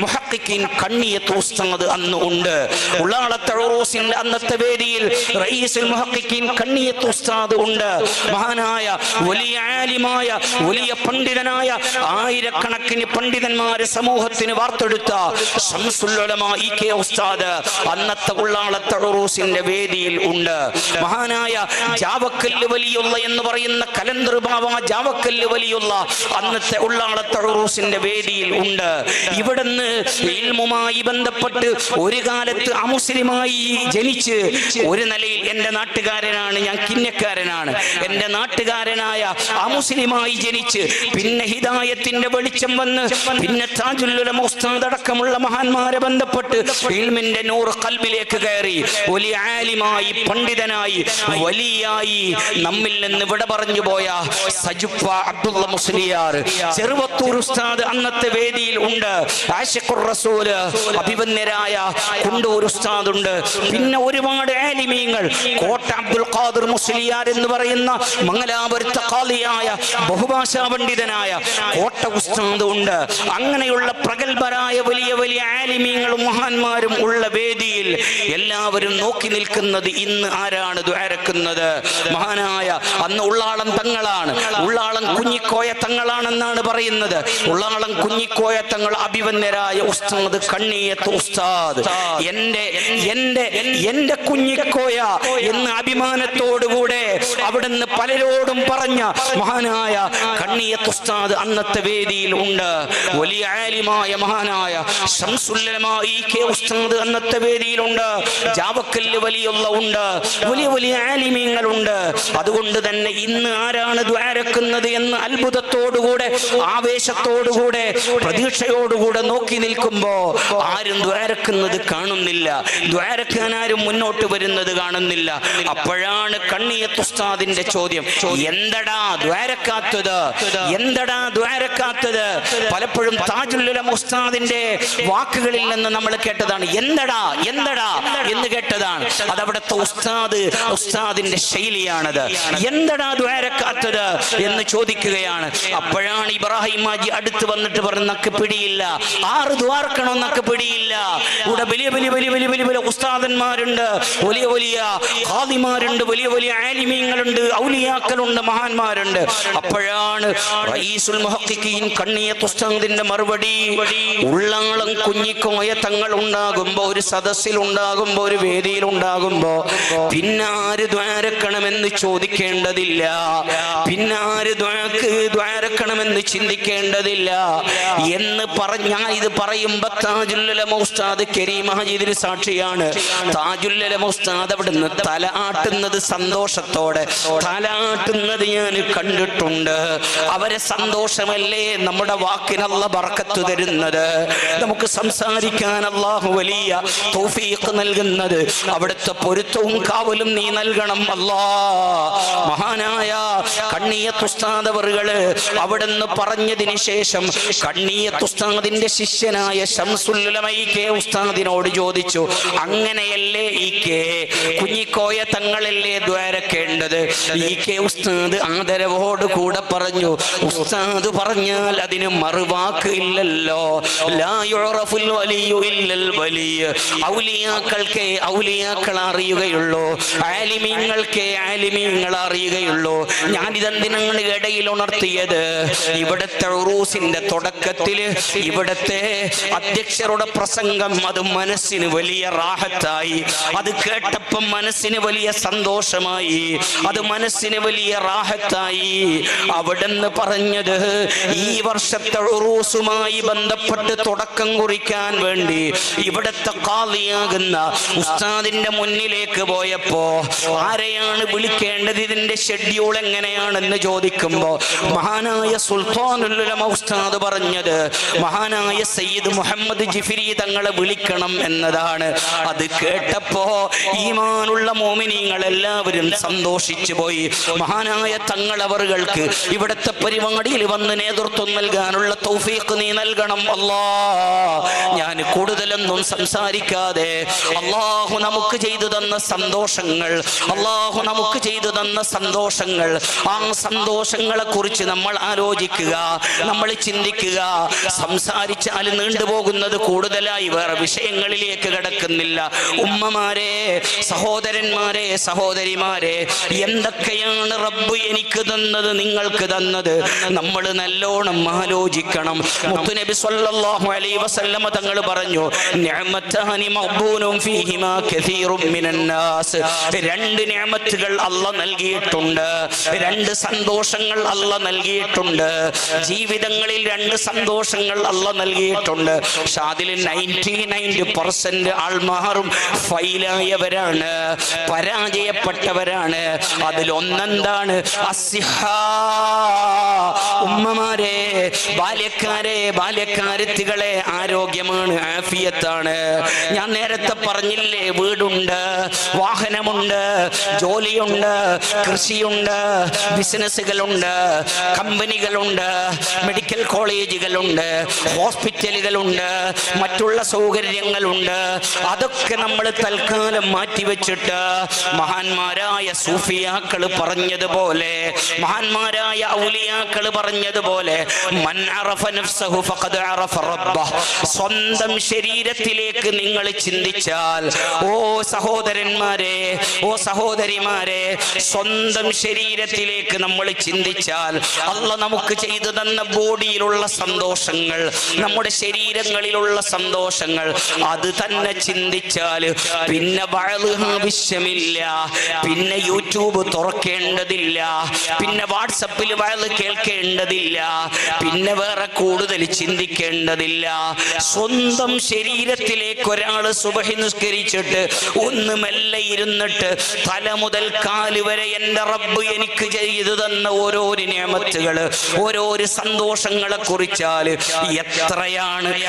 മുഹഖിഖീൻ കണ്ണിയത്ത് ഉസ്താദ് അന്ന് ഉണ്ട്. ഉള്ളാളത്തെ ഉറൂസിന്റെ അന്നത്തെ വേദിയിൽ റഈസുൽ മുഹഖിഖീൻ കണ്ണിയത്ത് ഉസ്താദ് ഉണ്ട്. മഹാനായ വലിയ ആലിമായ വലിയ പണ്ഡിതനായ ആയിരക്കണക്കിന് പണ്ഡിതന്മാരെ സമൂഹത്തിന് വാർത്തെടുത്ത ശംസുൽ ഉലമ ഇ.കെ. ഉസ്താദ് അന്നത്തെ ഉള്ളാളത്തെ ഉറൂസിന്റെ വേദിയിൽ ഉണ്ട്. മഹാനായ ജാവക്കല്ല് വലിയുള്ള എന്ന് പറയുന്ന കലന്തർ ബാവ ജാവക്കല്ല് വലിയുള്ള അന്നത്തെ ഉള്ളാളത്തെ ഉറൂസിന്റെ വേദിയിൽ ഉണ്ട്. ഇവിടുന്ന് ഇൽമുമായി ബന്ധപ്പെട്ട് ഒരു കാലത്ത് അമുസ്ലിമായി ജനിച്ച് ഒരു നിലയിൽ എൻ്റെ നാട്ടുകാരനാണ്, ഞാൻ കിന്നക്കാരനാണ്, എൻ്റെ നാട്ടുകാരനായ അമുസ്ലിമായി ജനിച്ച് പിന്നെ ഹിദായത്തിന്റെ വെളിച്ചം വന്ന് പിന്നെ താജുൽ ഉലമ ഉസ്താദ് അടക്കമുള്ള മഹാന്മാരെ ബന്ധപ്പെട്ട് ഇൽമിന്റെ നൂറ് ഖൽബിലേക്ക് കയറി വലിയ ആലിമായി പണ്ഡിതനായി വലിയായി നമ്മിൽ നിന്ന് വിട പറഞ്ഞു പോയ സജുഫ അബ്ദുള്ള മുസ്ലിയാർ ചെറുവത്തൂർ ഉസ്താദ് അന്നത്തെ വേദിയിൽ ഉണ്ട്. ആശിഖുർ റസൂല് അഭിവന്യരായ കുണ്ടൂർ ഉസ്താദ് ഉണ്ട്. പിന്നെ ഒരുപാട് ആലിമീങ്ങൾ, കോട്ട അബ്ദുൽ ഖാദിർ മുസ്ലിയാർ എന്ന് പറയുന്ന മംഗലാപുരത്തെ ഖാദിയായ ബഹുഭാഷാ പണ്ഡിതനായ കോട്ട ഉസ്താദ് ഉണ്ട്. അങ്ങനെയുള്ള പ്രഗത്ഭരായ വലിയ വലിയ ആലിമീങ്ങളും മഹാന്മാരും ഉള്ള വേദിയിൽ എല്ലാവരും നോക്കി നിൽക്കുന്നത് ഇന്ന് ആരാണ് ദ്വാരക്കുന്നത്? മഹാനായ അന്ന് ഉള്ളാളം തങ്ങളാണ്. ഉള്ളാളം കുഞ്ഞിക്കോയ തങ്ങളാണെന്നാണ് പറയുന്നത്. ഉള്ളാളം കുഞ്ഞിക്കോയ തങ്ങൾ അഭിവന്യരായ ഉസ്താദ് കണ്ണിയത്ത് ഉസ്താദ്, എന്റെ കുഞ്ഞിക്കോയ എന്ന് അഭിമാനത്തോടുകൂടെ അവിടുന്ന് പലരോടും പറഞ്ഞ മഹാനായ കണ്ണിയത്ത് ഉസ്താദ് അന്നത്തെ വേദിയിൽ ഉണ്ട്. വലിയ ആലിമായ മഹാനായ ശംസുല്ലമാ ഇ.കെ. ഉസ്താദ് അന്നത്തെ വേദിയിലുണ്ട്. ജാവക്കല്ല് വലിയുള്ള ഉണ്ട്. വലിയ വലിയ ആലിമീങ്ങളുണ്ട്. അതുകൊണ്ട് തന്നെ ഇന്ന് ആരാണ് ദ്വാരക്കുന്നത് എന്ന് അത്ഭുതത്തോടുകൂടെ, ആവേശത്തോടുകൂടെ, പ്രതീക്ഷയോടുകൂടെ നോക്കി നിൽക്കുമ്പോ ആരും ദ്വാരക്കുന്നത് കാണുന്നില്ല. ദ്വാരക്കാൻ ആരും മുന്നോട്ട് വരുന്നത് കാണുന്നില്ല. അപ്പോഴാണ് കണ്ണിയത്ത് ഉസ്താദിന്റെ ചോദ്യം, എന്തടാ ദ്വാരക്കാത്തത്? എന്തടാ ദ്വാരക്കാത്തത്? പലപ്പോഴും താജുൽ ഉലമ ഉസ്താദിന്റെ വാക്കുകളിൽ നിന്ന് നമ്മൾ കേട്ടതാണ് എന്തടാ എന്തടാ എന്ന് കേട്ടതാണ്. അതവിടുത്തെ ഉസ്താദിന്റെ ശൈലിയാണത്. എന്തടാ ദ്വാരക്കാത്തത് എന്ന് ചോദിക്കുകയാണ്. അപ്പോഴാണ് ഇബ്രാഹിം ഹാജി അടുത്ത് വന്നിട്ട് പറഞ്ഞ നക്ക് പിടിയില്ല, 6 ദ്വാർക്കണോ നക്ക് പിടിയില്ല. ഇവിടെ വലിയ വലിയ വലിയ വലിയ വലിയ വലിയ ഉസ്താദന്മാരുണ്ട്, വലിയ വലിയ ഖാദിമാരുണ്ട്, വലിയ വലിയ ആലിമീങ്ങളുണ്ട്, ഔലിയാക്കളുണ്ട്, മഹാന്മാരുണ്ട്. അപ്പോഴാണ് റഈസുൽ മുഹഖ്ഖിഖീൻ കണ്ണിയത്ത് ഉസ്താദിന്റെ മറുപടി, ഉള്ളാളം കുഞ്ഞിക്കോയ തങ്ങൾ ഉണ്ടാകുമ്പോ, ഒരു സദസ്സിൽ ഉണ്ടാകുമ്പോ, ഒരു വേദിയിൽ ഉണ്ടാകുമ്പോ പിന്നാര് ദ്വാരക്കണമെന്ന് ചോദിക്കേണ്ടതില്ല, പിന്നാര് ദ്വാരക്കണമെന്ന് ചിന്തിക്കേണ്ടതില്ല എന്ന് പറഞ്ഞാൽ ഇത് പറയുമ്പോ താജുൽ ഉലമ ഉസ്താദ് കരീം ഹാജി ഇതിന് സാക്ഷിയാണ്. താജുൽ ഉലമ ഉസ്താദ് അവിടുന്ന് തല ആട്ടുന്നത് സന്തോഷത്തോടെ തല ആട്ടുന്നത് ഞാൻ കണ്ടിട്ടുണ്ട്. അവരെ സന്തോഷമല്ലേ നമ്മുടെ വാക്കിന് അല്ലാഹ് ബർക്കത്ത് തരുന്നത്, നമുക്ക് സംസാരിക്കാൻ അല്ലാഹു വലിയ തൗഫീഖ് നൽകുന്നത്. അവിടുത്തെ പൊരുത്തവും കാവലും നീ നൽകണം അല്ലാഹ്. മഹാനായ കണ്ണിയത്ത് ഉസ്താദ് അവറുകള് അവിടുന്ന് പറഞ്ഞതിന് ശേഷം കണ്ണിയത്ത് ഉസ്താദിന്റെ ശിഷ്യനായ ശംസുൽ ഉലമ ഇ.കെ. ഉസ്താദിനോട് ചോദിച്ചു, അങ്ങനെയല്ലേ ഇ.കെ. കുഞ്ഞിക്കോയ തങ്ങളല്ലേ ദ്വാരക്കേണ്ടത്? ഇ.കെ. ഉസ്താദ് ആദരവോട് കൂടെ പറഞ്ഞു, ഉസ്താദ് പറഞ്ഞാൽ അതിന് മറുവാക്ക് ഇല്ലല്ലോ. ലാ യുറഫുൽ വലിയു ഇല്ലൽ വലിയ. ഔലിയാക്കൾക്ക് ഔലിയാക്കൾ അറിയുകയുള്ളൂ, ആലിമീങ്ങൾക്ക് ആലിമീങ്ങൾ അറിയുകയുള്ളൂ. ഞാനിതെന്തിനാണ് ഇടയിൽ ഉണർത്തിയത്? ഇവിടുത്തെ ഉറൂസിന്റെ തുടക്കത്തില് ഇവിടുത്തെ അധ്യക്ഷരുടെ പ്രസംഗം അത് മനസ്സിന് വലിയ റാഹത്തായി, അത് കേട്ടപ്പം മനസ്സിന് വലിയ സന്തോഷമായി, അത് മനസ്സിന് വലിയ റാഹത്തായി. അവിടുന്ന് പറഞ്ഞത് ഈ വർഷത്തെ ഉറൂസുമായി ബന്ധപ്പെട്ട് തുടക്കം കുറിക്കാൻ വേണ്ടി ഇവിടുത്തെ ഖാദിയാകുന്ന ഉസ്താദിന്റെ മുന്നിലേക്ക് പോയപ്പോ ആരെയാണ് വിളിക്കേണ്ടത്, ഇതിന്റെ ഷെഡ്യൂൾ എങ്ങനെയാണെന്ന് ചോദിക്കുമ്പോ മഹാനായ സുൽത്താനുൽ ഉലമ ഉസ്താദ് പറഞ്ഞത് മഹാനായ സയ്യിദ് മുഹമ്മദ് ജിഫ്രി തങ്ങളെ വിളിക്കണം എന്നതാണ്. അത് കേട്ടപ്പോ ഈമാനുള്ള മോമിനീങ്ങൾ എല്ലാവരും സന്തോഷിച്ചു പോയി. മഹാനായ തങ്ങളവറുകൾക്ക് ഇവിടുത്തെ പരിപാടിയിൽ വന്ന് നേതൃത്വം നൽകാനുള്ള തൗഫീഖ് നീ നൽകണം അല്ലാഹ്. ഞാൻ കൂടുതലൊന്നും സംസാരിക്കാതെ അല്ലാഹു നമുക്ക് ചെയ്തു തന്ന സന്തോഷങ്ങൾ, അല്ലാഹു നമുക്ക് ചെയ്തു തന്ന സന്തോഷങ്ങൾ, ആ സന്തോഷങ്ങളെ കുറിച്ച് നമ്മൾ ആലോചിക്കുക, നമ്മൾ ചിന്തിക്കുക. സംസാരിച്ചാൽ നീണ്ടുപോകുന്നത് കൂടുതലായി, വേറെ വിഷയങ്ങളിലേക്ക് കിടക്കുന്നില്ല. ഉമ്മമാരെ, സഹോദരന്മാരെ, സഹോദരിമാരെ, എന്തൊക്കെയാണ് റബ്ബ് എനിക്ക് തന്നത്, നിങ്ങൾക്ക് തന്നത്, നമ്മൾ നല്ലോണം ആലോചിക്കണം. മുത്തുനബി സ്വല്ലല്ലാഹു അലൈഹി വസല്ലമ തങ്ങൾ പറഞ്ഞു, നിഅമത്താനി മഖ്ബൂനും ഫീഹിമാ കസീറും മിനന്നാസ്. 2 നിഅമത്തുകൾ അല്ലാഹ് നൽകിയിട്ടുണ്ട്, 2 സന്തോഷങ്ങൾ അല്ലാഹ് നൽകിയിട്ടുണ്ട്. ജീവിതങ്ങളിൽ 2 സന്തോഷങ്ങൾ അല്ലാഹ് നൽകിയിട്ടുണ്ട്. ഷാദിൽ 99% ആൾമാറും ഫൈലായവരാണ്, പരാജയപ്പെട്ടവരാണ്. അതിലൊന്നെന്താണ്? അസ്സിഹാ. ഉമ്മമാരെ, ബാല്യക്കാരത്തികളെ ആരോഗ്യമാണ്, ആഫിയത്താണ്. ഞാൻ നേരത്തെ പറഞ്ഞില്ലേ, വീടുണ്ട്, വാഹനമുണ്ട്, ജോലിയുണ്ട്, കൃഷിയുണ്ട്, ബിസിനസ്സുകളുണ്ട്, കമ്പനികളുണ്ട്, മെഡിക്കൽ കോളേജുകളുണ്ട്, ഹോസ്പിറ്റലുകളുണ്ട്, മറ്റുള്ള സൗകര്യങ്ങളുണ്ട്. അതൊക്കെ നമ്മൾ തൽക്കാലം മാറ്റിവെച്ചിട്ട് മഹാന്മാരായ സൂഫിയാക്കൾ പറഞ്ഞതുപോലെ, മഹാന്മാരായ ഔലിയാക്കൾ പറഞ്ഞതുപോലെ, മൻ അറഫ നഫ്സഹു ഫഖദ് അറഫ റബ്ബഹ്. സ്വന്തം ശരീരത്തിലേക്ക് നിങ്ങൾ ചിന്തിച്ചാൽ, ഓ സഹോദരന്മാരെ, ഓ സഹോദരിമാരെ, സ്വന്തം ശരീരത്തിലേക്ക് നമ്മൾ ചിന്തിച്ചാൽ അല്ലാഹ് നമുക്ക് ചെയ്തു തന്ന ബോഡിയിലുള്ള സന്തോഷങ്ങൾ, നമ്മുടെ ശരീരങ്ങളിലുള്ള സന്തോഷങ്ങൾ, അത് തന്നെ ചിന്തിച്ചാൽ പിന്നെ വഅള് ആവശ്യമില്ല, പിന്നെ യൂട്യൂബ് തുറക്കേണ്ടതില്ല, പിന്നെ വാട്സപ്പിൽ വഅള് കേൾക്കേണ്ടതില്ല, പിന്നെ വേറെ കൂടുതൽ ചിന്തിക്കേണ്ടതില്ല. സ്വന്തം ശരീരത്തിലേക്ക് ഒരാൾ സുബഹി നിസ്കരിച്ചിട്ട് ഒന്ന് മെല്ലെ ഇരുന്നിട്ട് തല മുതൽ കാല് വരെ എൻ്റെ റബ്ബ് എനിക്ക് ചെയ്തു തന്ന ഓരോ നിഅമത്തുകൾ, ഓരോ സന്തോഷങ്ങളെ കുറിച്ചാൽ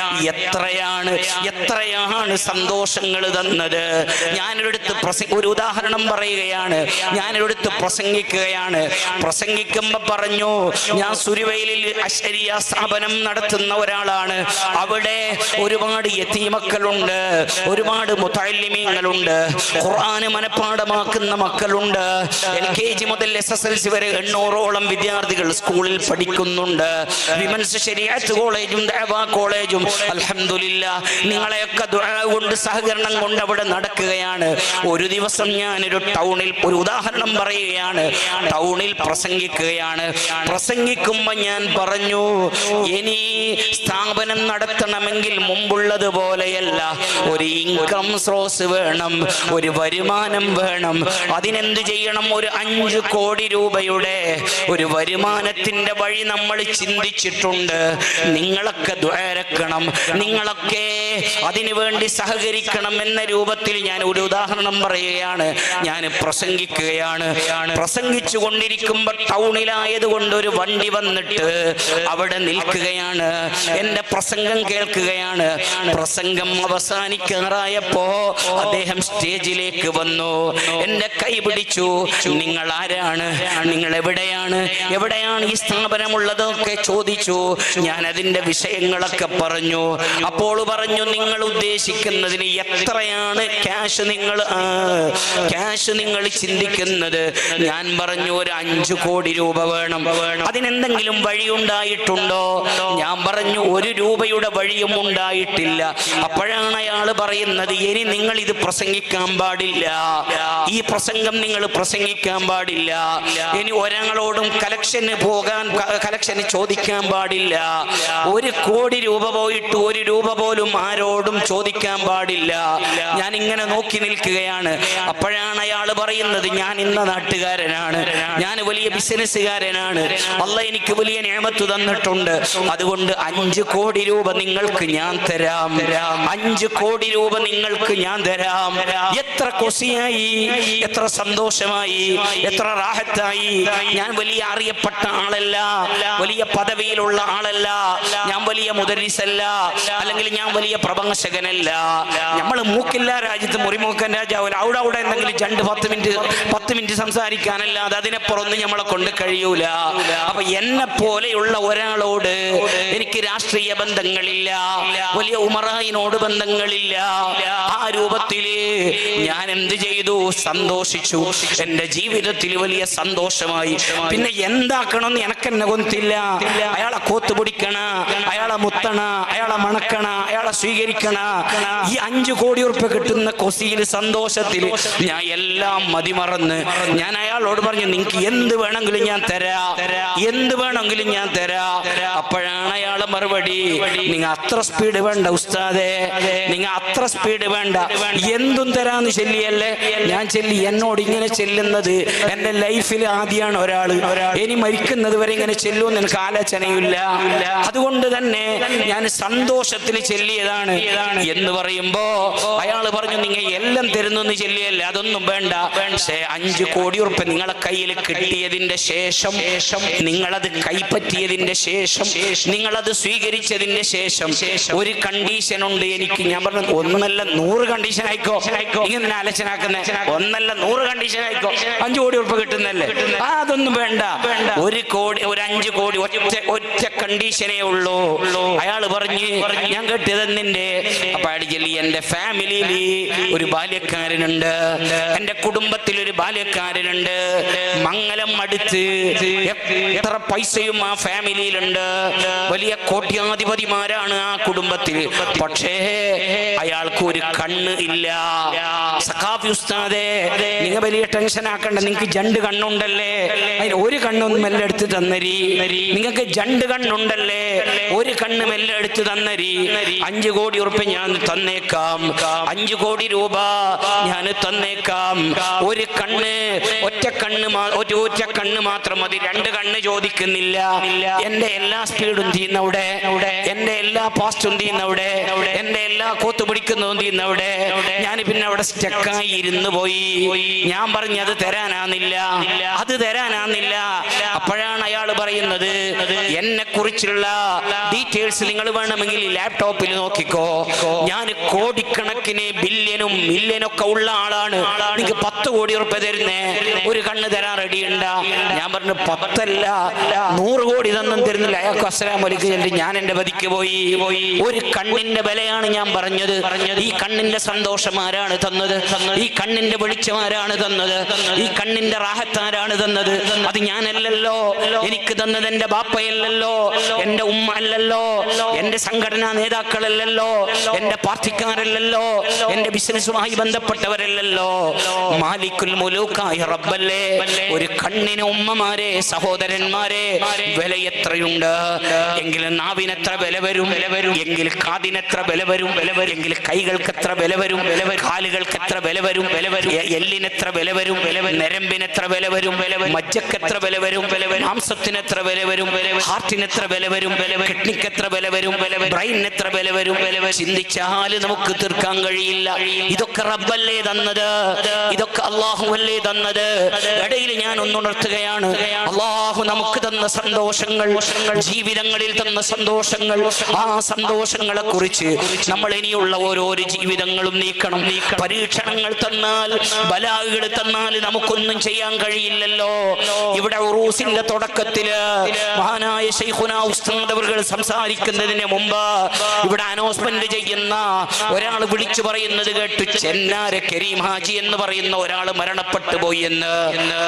എത്രയാണ് സന്തോഷങ്ങൾ തന്നത്. ഞാനൊരിടത്ത് ഒരു ഉദാഹരണം പറയുകയാണ്. ഞാനൊരിടത്ത് പ്രസംഗിക്കുകയാണ്. പ്രസംഗിക്കുമ്പോൾ പറഞ്ഞു, ഞാൻ സുരുവയിലിൽ അശ്ശരിയ സ്ഥാപനം നടത്തുന്ന ഒരാളാണ്. അവിടെ ഒരുപാട് യതീമക്കളുണ്ട്, ഒരുപാട് മുതഅല്ലിമീങ്ങളുണ്ട്, ഖുർആൻ മനഃപാഠമാക്കുന്ന മക്കളുണ്ട്. LKG മുതൽ SSLC വരെ 800ഓളം വിദ്യാർത്ഥികൾ സ്കൂളിൽ പഠിക്കുന്നുണ്ട്. വിമൻസ് ശരീഅത്ത് കോളേജും ദഅവ കോളേജും അൽഹംദുലില്ലാ നിങ്ങളെയൊക്കെ ദുആ കൊണ്ട് സഹകരണം കൊണ്ട് അവിടെ നടക്കുകയാണ്. ഒരു ദിവസം ഞാനൊരു ടൗണിൽ, ഒരു ഉദാഹരണം പറയുകയാണ്, ടൗണിൽ പ്രസംഗിക്കുകയാണ്. പ്രസംഗിക്കുമ്പോൾ ഞാൻ പറഞ്ഞു, ഇനി സ്ഥാപനം നടത്തണമെങ്കിൽ മുമ്പുള്ളതുപോലെയല്ല, ഒരു ഇൻകം സോഴ്സ് വേണം, ഒരു വരുമാനം വേണം. അതിനെന്ത് ചെയ്യണം? ഒരു 5 കോടി രൂപയുടെ ഒരു വരുമാനത്തിന്റെ വഴി നമ്മൾ ചിന്തിച്ചിട്ടുണ്ട്. നിങ്ങളൊക്കെ ദ്വാരക്കണം, നിങ്ങളൊക്കെ അതിനു വേണ്ടി സഹകരിക്കണം എന്ന രൂപത്തിൽ ഞാൻ ഒരു ഉദാഹരണം പറയുകയാണ്. ഞാൻ പ്രസംഗിക്കുകയാണ്. പ്രസംഗിച്ചു കൊണ്ടിരിക്കുമ്പോൾ ടൗണിലായതുകൊണ്ട് ഒരു വണ്ടി വന്നിട്ട് അവിടെ നിൽക്കുകയാണ്. എന്റെ പ്രസംഗം കേൾക്കുകയാണ്. പ്രസംഗം അവസാനിക്കാറായപ്പോ അദ്ദേഹം സ്റ്റേജിലേക്ക് വന്നു, എന്റെ കൈ പിടിച്ചു. നിങ്ങൾ ആരാണ്? നിങ്ങൾ എവിടെയാണ് ഈ സ്ഥാപനമുള്ളതൊക്കെ ചോദിച്ചു. ഞാൻ അതിന്റെ വിഷയങ്ങളൊക്കെ പറഞ്ഞു. അപ്പോൾ പറഞ്ഞു, നിങ്ങൾ ഉദ്ദേശിക്കുന്നതിന് എത്രയാണ് ക്യാഷ് നിങ്ങൾ ചിന്തിക്കുന്നത്? ഞാൻ പറഞ്ഞു, ഒരു 5 കോടി രൂപ വേണം. അതിനെന്തെങ്കിലും വഴിയുണ്ടായിട്ടുണ്ടോ? ഞാൻ പറഞ്ഞു, 1 രൂപയുടെ വഴിയും ഉണ്ടായിട്ടില്ല. അപ്പോഴാണ് അയാൾ പറയുന്നത്, ഇനി നിങ്ങൾ ഇത് പ്രസംഗിക്കാൻ പാടില്ല, ഈ പ്രസംഗം നിങ്ങൾ പ്രസംഗിക്കാൻ പാടില്ല. ഇനി ഒരാളോടും കളക്ഷന് ചോദിക്കാൻ പാടില്ല. 1 കോടി രൂപ പോയിട്ട് 1 രൂപ പോലും ആരോടും ചോദിക്കാൻ പാടില്ല. ഞാൻ ഇങ്ങനെ നോക്കി നിൽക്കുകയാണ്. അപ്പോഴാണ് അയാൾ പറയുന്നത്, ഞാൻ ഇന്ന നാട്ടുകാരനാണ്, ഞാൻ വലിയ ബിസിനസ്സുകാരനാണ്, അല്ലാഹ് എനിക്ക് വലിയ നിഅമത്ത് തന്നിട്ടുണ്ട്, അതുകൊണ്ട് 5 കോടി രൂപ നിങ്ങൾക്ക് ഞാൻ തരാം, 5 കോടി രൂപ നിങ്ങൾക്ക് ഞാൻ തരാം. എത്ര ഖുശിയായി, എത്ര സന്തോഷമായി, എത്ര റാഹത്തായി. ഞാൻ വലിയ അറിയപ്പെട്ട ആളല്ല, വലിയ പദവിയിലുള്ള ആളല്ല, ഞാൻ വലിയ മുദരിസല്ല, അല്ലെങ്കിൽ ഞാൻ വലിയ പ്രഭാഷകനല്ല. നമ്മൾ മൂക്കില്ല രാജ്യത്ത് മുറിമൂക്കൻ രാജാവില്ല. അവിടെ എന്തെങ്കിലും 10 മിനിറ്റ് സംസാരിക്കാനല്ലാതെ അതിനെപ്പുറൊന്നും നമ്മളെ കൊണ്ട് കഴിയൂല. അപ്പൊ എന്നെ പോലെയുള്ള ഒരാളോട് എനിക്ക് രാഷ്ട്രീയ ബന്ധങ്ങളില്ല, വലിയ ഉമറായിനോട് ബന്ധങ്ങളില്ല. ആ രൂപത്തില് ഞാൻ എന്ത് ചെയ്തു? സന്തോഷിച്ചു. എന്റെ ജീവിതത്തിൽ വലിയ സന്തോഷമായി. പിന്നെ എന്താക്കണം എനക്കെന്നെ കൊന്നില്ല. അയാളെ കോത്തുപിടിക്കണ, അയാളെ മുത്തണ, അയാളെ മണക്കണ, അയാളെ സ്വീകരിക്കണ. ഈ 5 കോടി ഉറുപ്പിക കിട്ടുന്ന കൊസിയിൽ സന്തോഷത്തിൽ ഞാൻ എല്ലാം മതിമറന്ന് ഞാൻ അയാളോട് പറഞ്ഞു, നിങ്ങൾക്ക് എന്ത് വേണമെങ്കിലും ഞാൻ തരാം, എന്ത് വേണമെങ്കിലും ഞാൻ തരാം. അപ്പോഴാണ് അയാളെ മറുപടി, നിങ്ങൾ അത്ര സ്പീഡ് വേണ്ട ഉസ്താദേ, നിങ്ങൾ അത്ര സ്പീഡ് വേണ്ട, എന്തും തരാന്ന് ചൊല്ലിയല്ലേ, ഞാൻ ചെല്ലി. എന്നോട് ഇങ്ങനെ ചെല്ലുന്നത് എന്റെ ലൈഫിൽ ആദ്യമാണ് ഒരാള്. ഇനി മരിക്കുന്നത് വരെ ഇങ്ങനെ ചെല്ലുമെന്ന് എനിക്ക് ആലോചനയില്ല. അതുകൊണ്ട് തന്നെ ഞാൻ സന്തോഷത്തിൽ ചെല്ലിയതാണ് എന്ന് പറയുമ്പോ അയാൾ പറഞ്ഞു, നിങ്ങൾ എല്ലാം തരുന്നു ചെല്ലിയല്ല, അതൊന്നും വേണ്ട. പക്ഷേ 5 കോടി ഉറുപ്പിക നിങ്ങളെ കയ്യിൽ കിട്ടിയതിന്റെ ശേഷം, നിങ്ങളത് കൈപ്പറ്റിയതിന്റെ ശേഷം, നിങ്ങളത് സ്വീകരിച്ചതിന്റെ ശേഷം ഒരു കണ്ടീഷൻ ഉണ്ട് എനിക്ക്. ഞാൻ പറഞ്ഞു, ഒന്നല്ല 100 കണ്ടീഷൻ ആയിക്കോ. ഇങ്ങനെ ആലോചനാക്കുന്നേ, ഒന്നല്ല 100 കണ്ടീഷൻ ആയിക്കോ. 5 കോടി ഉറുപ്പിക കിട്ടുന്നല്ലേ? അതൊന്നും വേണ്ട. 1 കോടി, ഒരു 5 കോടി ഒറ്റ കണ്ടീഷനേ ഉള്ളൂ. അയാൾ പറഞ്ഞു, ഞാൻ കേട്ടതെന്നിന്റെ. അപ്പൊ അയാൾ ചൊല്ലി, എന്റെ ഫാമിലിയിൽ ഒരു ബാല്യക്കാരനുണ്ട്, എന്റെ കുടുംബത്തിൽ ഒരു ബാല്യക്കാരനുണ്ട്, മംഗലം അടുത്ത് എത്ര പൈസയും ആ ഫാമിലിയിലുണ്ട്, വലിയ കോട്യാധിപതിമാരാണ് ആ കുടുംബത്തിൽ. പക്ഷേ അയാൾക്ക് ഒരു കണ്ണ് ഇല്ല. സഖാഫി ഉസ്താദേ, നിങ്ങൾ വലിയ ടെൻഷൻ ആക്കണ്ട, നിങ്ങൾക്ക് 2 കണ്ണുണ്ടല്ലേ, അതിന് ഒരു കണ്ണൊന്നും മെല്ലെ എടുത്ത് തന്നരി. നിങ്ങൾക്ക് 2 കണ്ണുണ്ടല്ലേ, ഒരു കണ്ണ് മെല്ലെ എടുത്ത് തന്നരി. 5 കോടി ഉറുപ്പിക ഞാൻ തന്നേക്കാം, 5 കോടി രൂപ ഞാൻ തന്നേക്കാം. ഒരു കണ്ണ്, ഒറ്റ കണ്ണ് മാത്രം മതി, 2 കണ്ണ് ചോദിക്കുന്നില്ല. എന്റെ എല്ലാ സ്പീഡും തീർന്നവിടെ, എന്റെ എല്ലാ പാസ്റ്റും തീർന്നവിടെ, എന്റെ എല്ലാ കോത്തു പിടിക്കുന്നതും തീർന്നവിടെ. ഞാൻ പിന്നെ അവിടെ സ്റ്റക്കായി ഇരുന്ന് പോയി. ഞാൻ പറഞ്ഞു, അത് തരാനാന്നില്ല, അത് തരാനാന്നില്ല. അപ്പോഴാണ് അയാൾ പറയുന്നത്, എന്നെ കുറിച്ചുള്ള ഡീറ്റെയിൽസ് നിങ്ങൾ വേണമെങ്കിൽ ലാപ്ടോപ്പിൽ നോക്കിക്കോ, ഞാൻ കോടിക്കണക്കിന് ബില്യനും മില്യനൊക്കെ ഉള്ള ആളാണ്. എനിക്ക് 10 കോടി ഉറുപ്പിക തരുന്നേ, ഒരു കണ്ണ് തരാൻ റെഡി ഉണ്ടാ? ഞാൻ പറഞ്ഞു, 10 അല്ല 100 കോടി തന്നും തരുന്നില്ല. അയാൾക്ക് അസ്സലാമു അലൈക്കും ചൊല്ലി ഞാൻ എന്റെ പതിക്ക് പോയി. ഒരു കണ്ണിന്റെ വിലയാണ് ഞാൻ പറഞ്ഞത്. ഈ കണ്ണിന്റെ സന്തോഷം ആരാണ് തന്നത്? ഈ കണ്ണിന്റെ വെളിച്ചം ആരാണ് തന്നത്? ഈ കണ്ണിന്റെ റാഹത്താരാണ് തന്നത്? അത് ഞാനല്ലല്ലോ. എനിക്ക് തന്നത് എന്റെ ബാപ്പയല്ലല്ലോ, എന്റെ ഉമ്മ അല്ലല്ലോ, എന്റെ സംഘടനാ നേതാക്കളല്ലല്ലോ, എന്റെ പാർട്ടിക്കാരല്ലല്ലോ, എന്റെ ബിസിനസ്സുമായി ബന്ധപ്പെട്ടവരല്ലല്ലോ. മാലിക്കുൽ മുലൂക്കായ റബ്ബല്ലേ. ഒരു കണ്ണിന് ഉമ്മമാരെ, സഹോദരന്മാരെ, വില എത്രയുണ്ട്? എങ്കിൽ നാവിനെത്ര വില വരും? എങ്കിൽ കാതിനെത്ര വില വരും? എങ്കിൽ കൈകൾക്ക് എത്ര വില വരും? കാലുകൾക്ക് എത്ര വില വരും? എല്ലിനെത്ര വില വരും? നരമ്പിനെത്ര വില വരും? മജ്ജക്കെത്ര വില വരും? മാംസത്തിന് എത്ര വില വരും? ഹാർട്ടിന് എത്ര വില വരും? കിഡ്നിക്ക് എത്ര വില വരും? ബ്രെയിനിന് എത്ര വില വരും? ചിന്തിച്ചാൽ നമുക്ക് തീർക്കാൻ കഴിയില്ല. ഇതൊക്കെ റബ്ബല്ലേ തന്നത്, ഇതൊക്കെ അല്ലാഹുവല്ലേ തന്നത്. ഇടയിൽ ഞാൻ ഒന്നുണർത്തുകയാണ്, അല്ലാഹു നമുക്ക് തന്ന സന്തോഷങ്ങൾ, ജീവിതങ്ങളിൽ തന്ന സന്തോഷങ്ങൾ, ആ സന്തോഷങ്ങളെ കുറിച്ച് നമ്മൾ ഇനിയുള്ള ഓരോരോ ജീവിതങ്ങളും നീക്കണം. പരീക്ഷണങ്ങൾ തന്നാൽ, ബലാഹുകൾ തന്നാൽ നമുക്കൊന്നും ചെയ്യാൻ കഴിയില്ലല്ലോ. ഇവിടെ ഉറൂസിന്റെ തുടക്കത്തില് മഹാനായ ശൈഖുനാ ഉസ്താദ് അവர்கள் സംസാരിക്കുന്നതിന് മുമ്പ് ഇവിടെ അനൗൺസ്മെന്റ് ചെയ്യുന്ന ഒരാൾ വിളിച്ചു പറയുന്നത് കേട്ടു, ചെന്നാര കരീം ഹാജി എന്ന് പറയുന്ന ഒരാൾ മരണപ്പെട്ടു പോയി എന്ന്.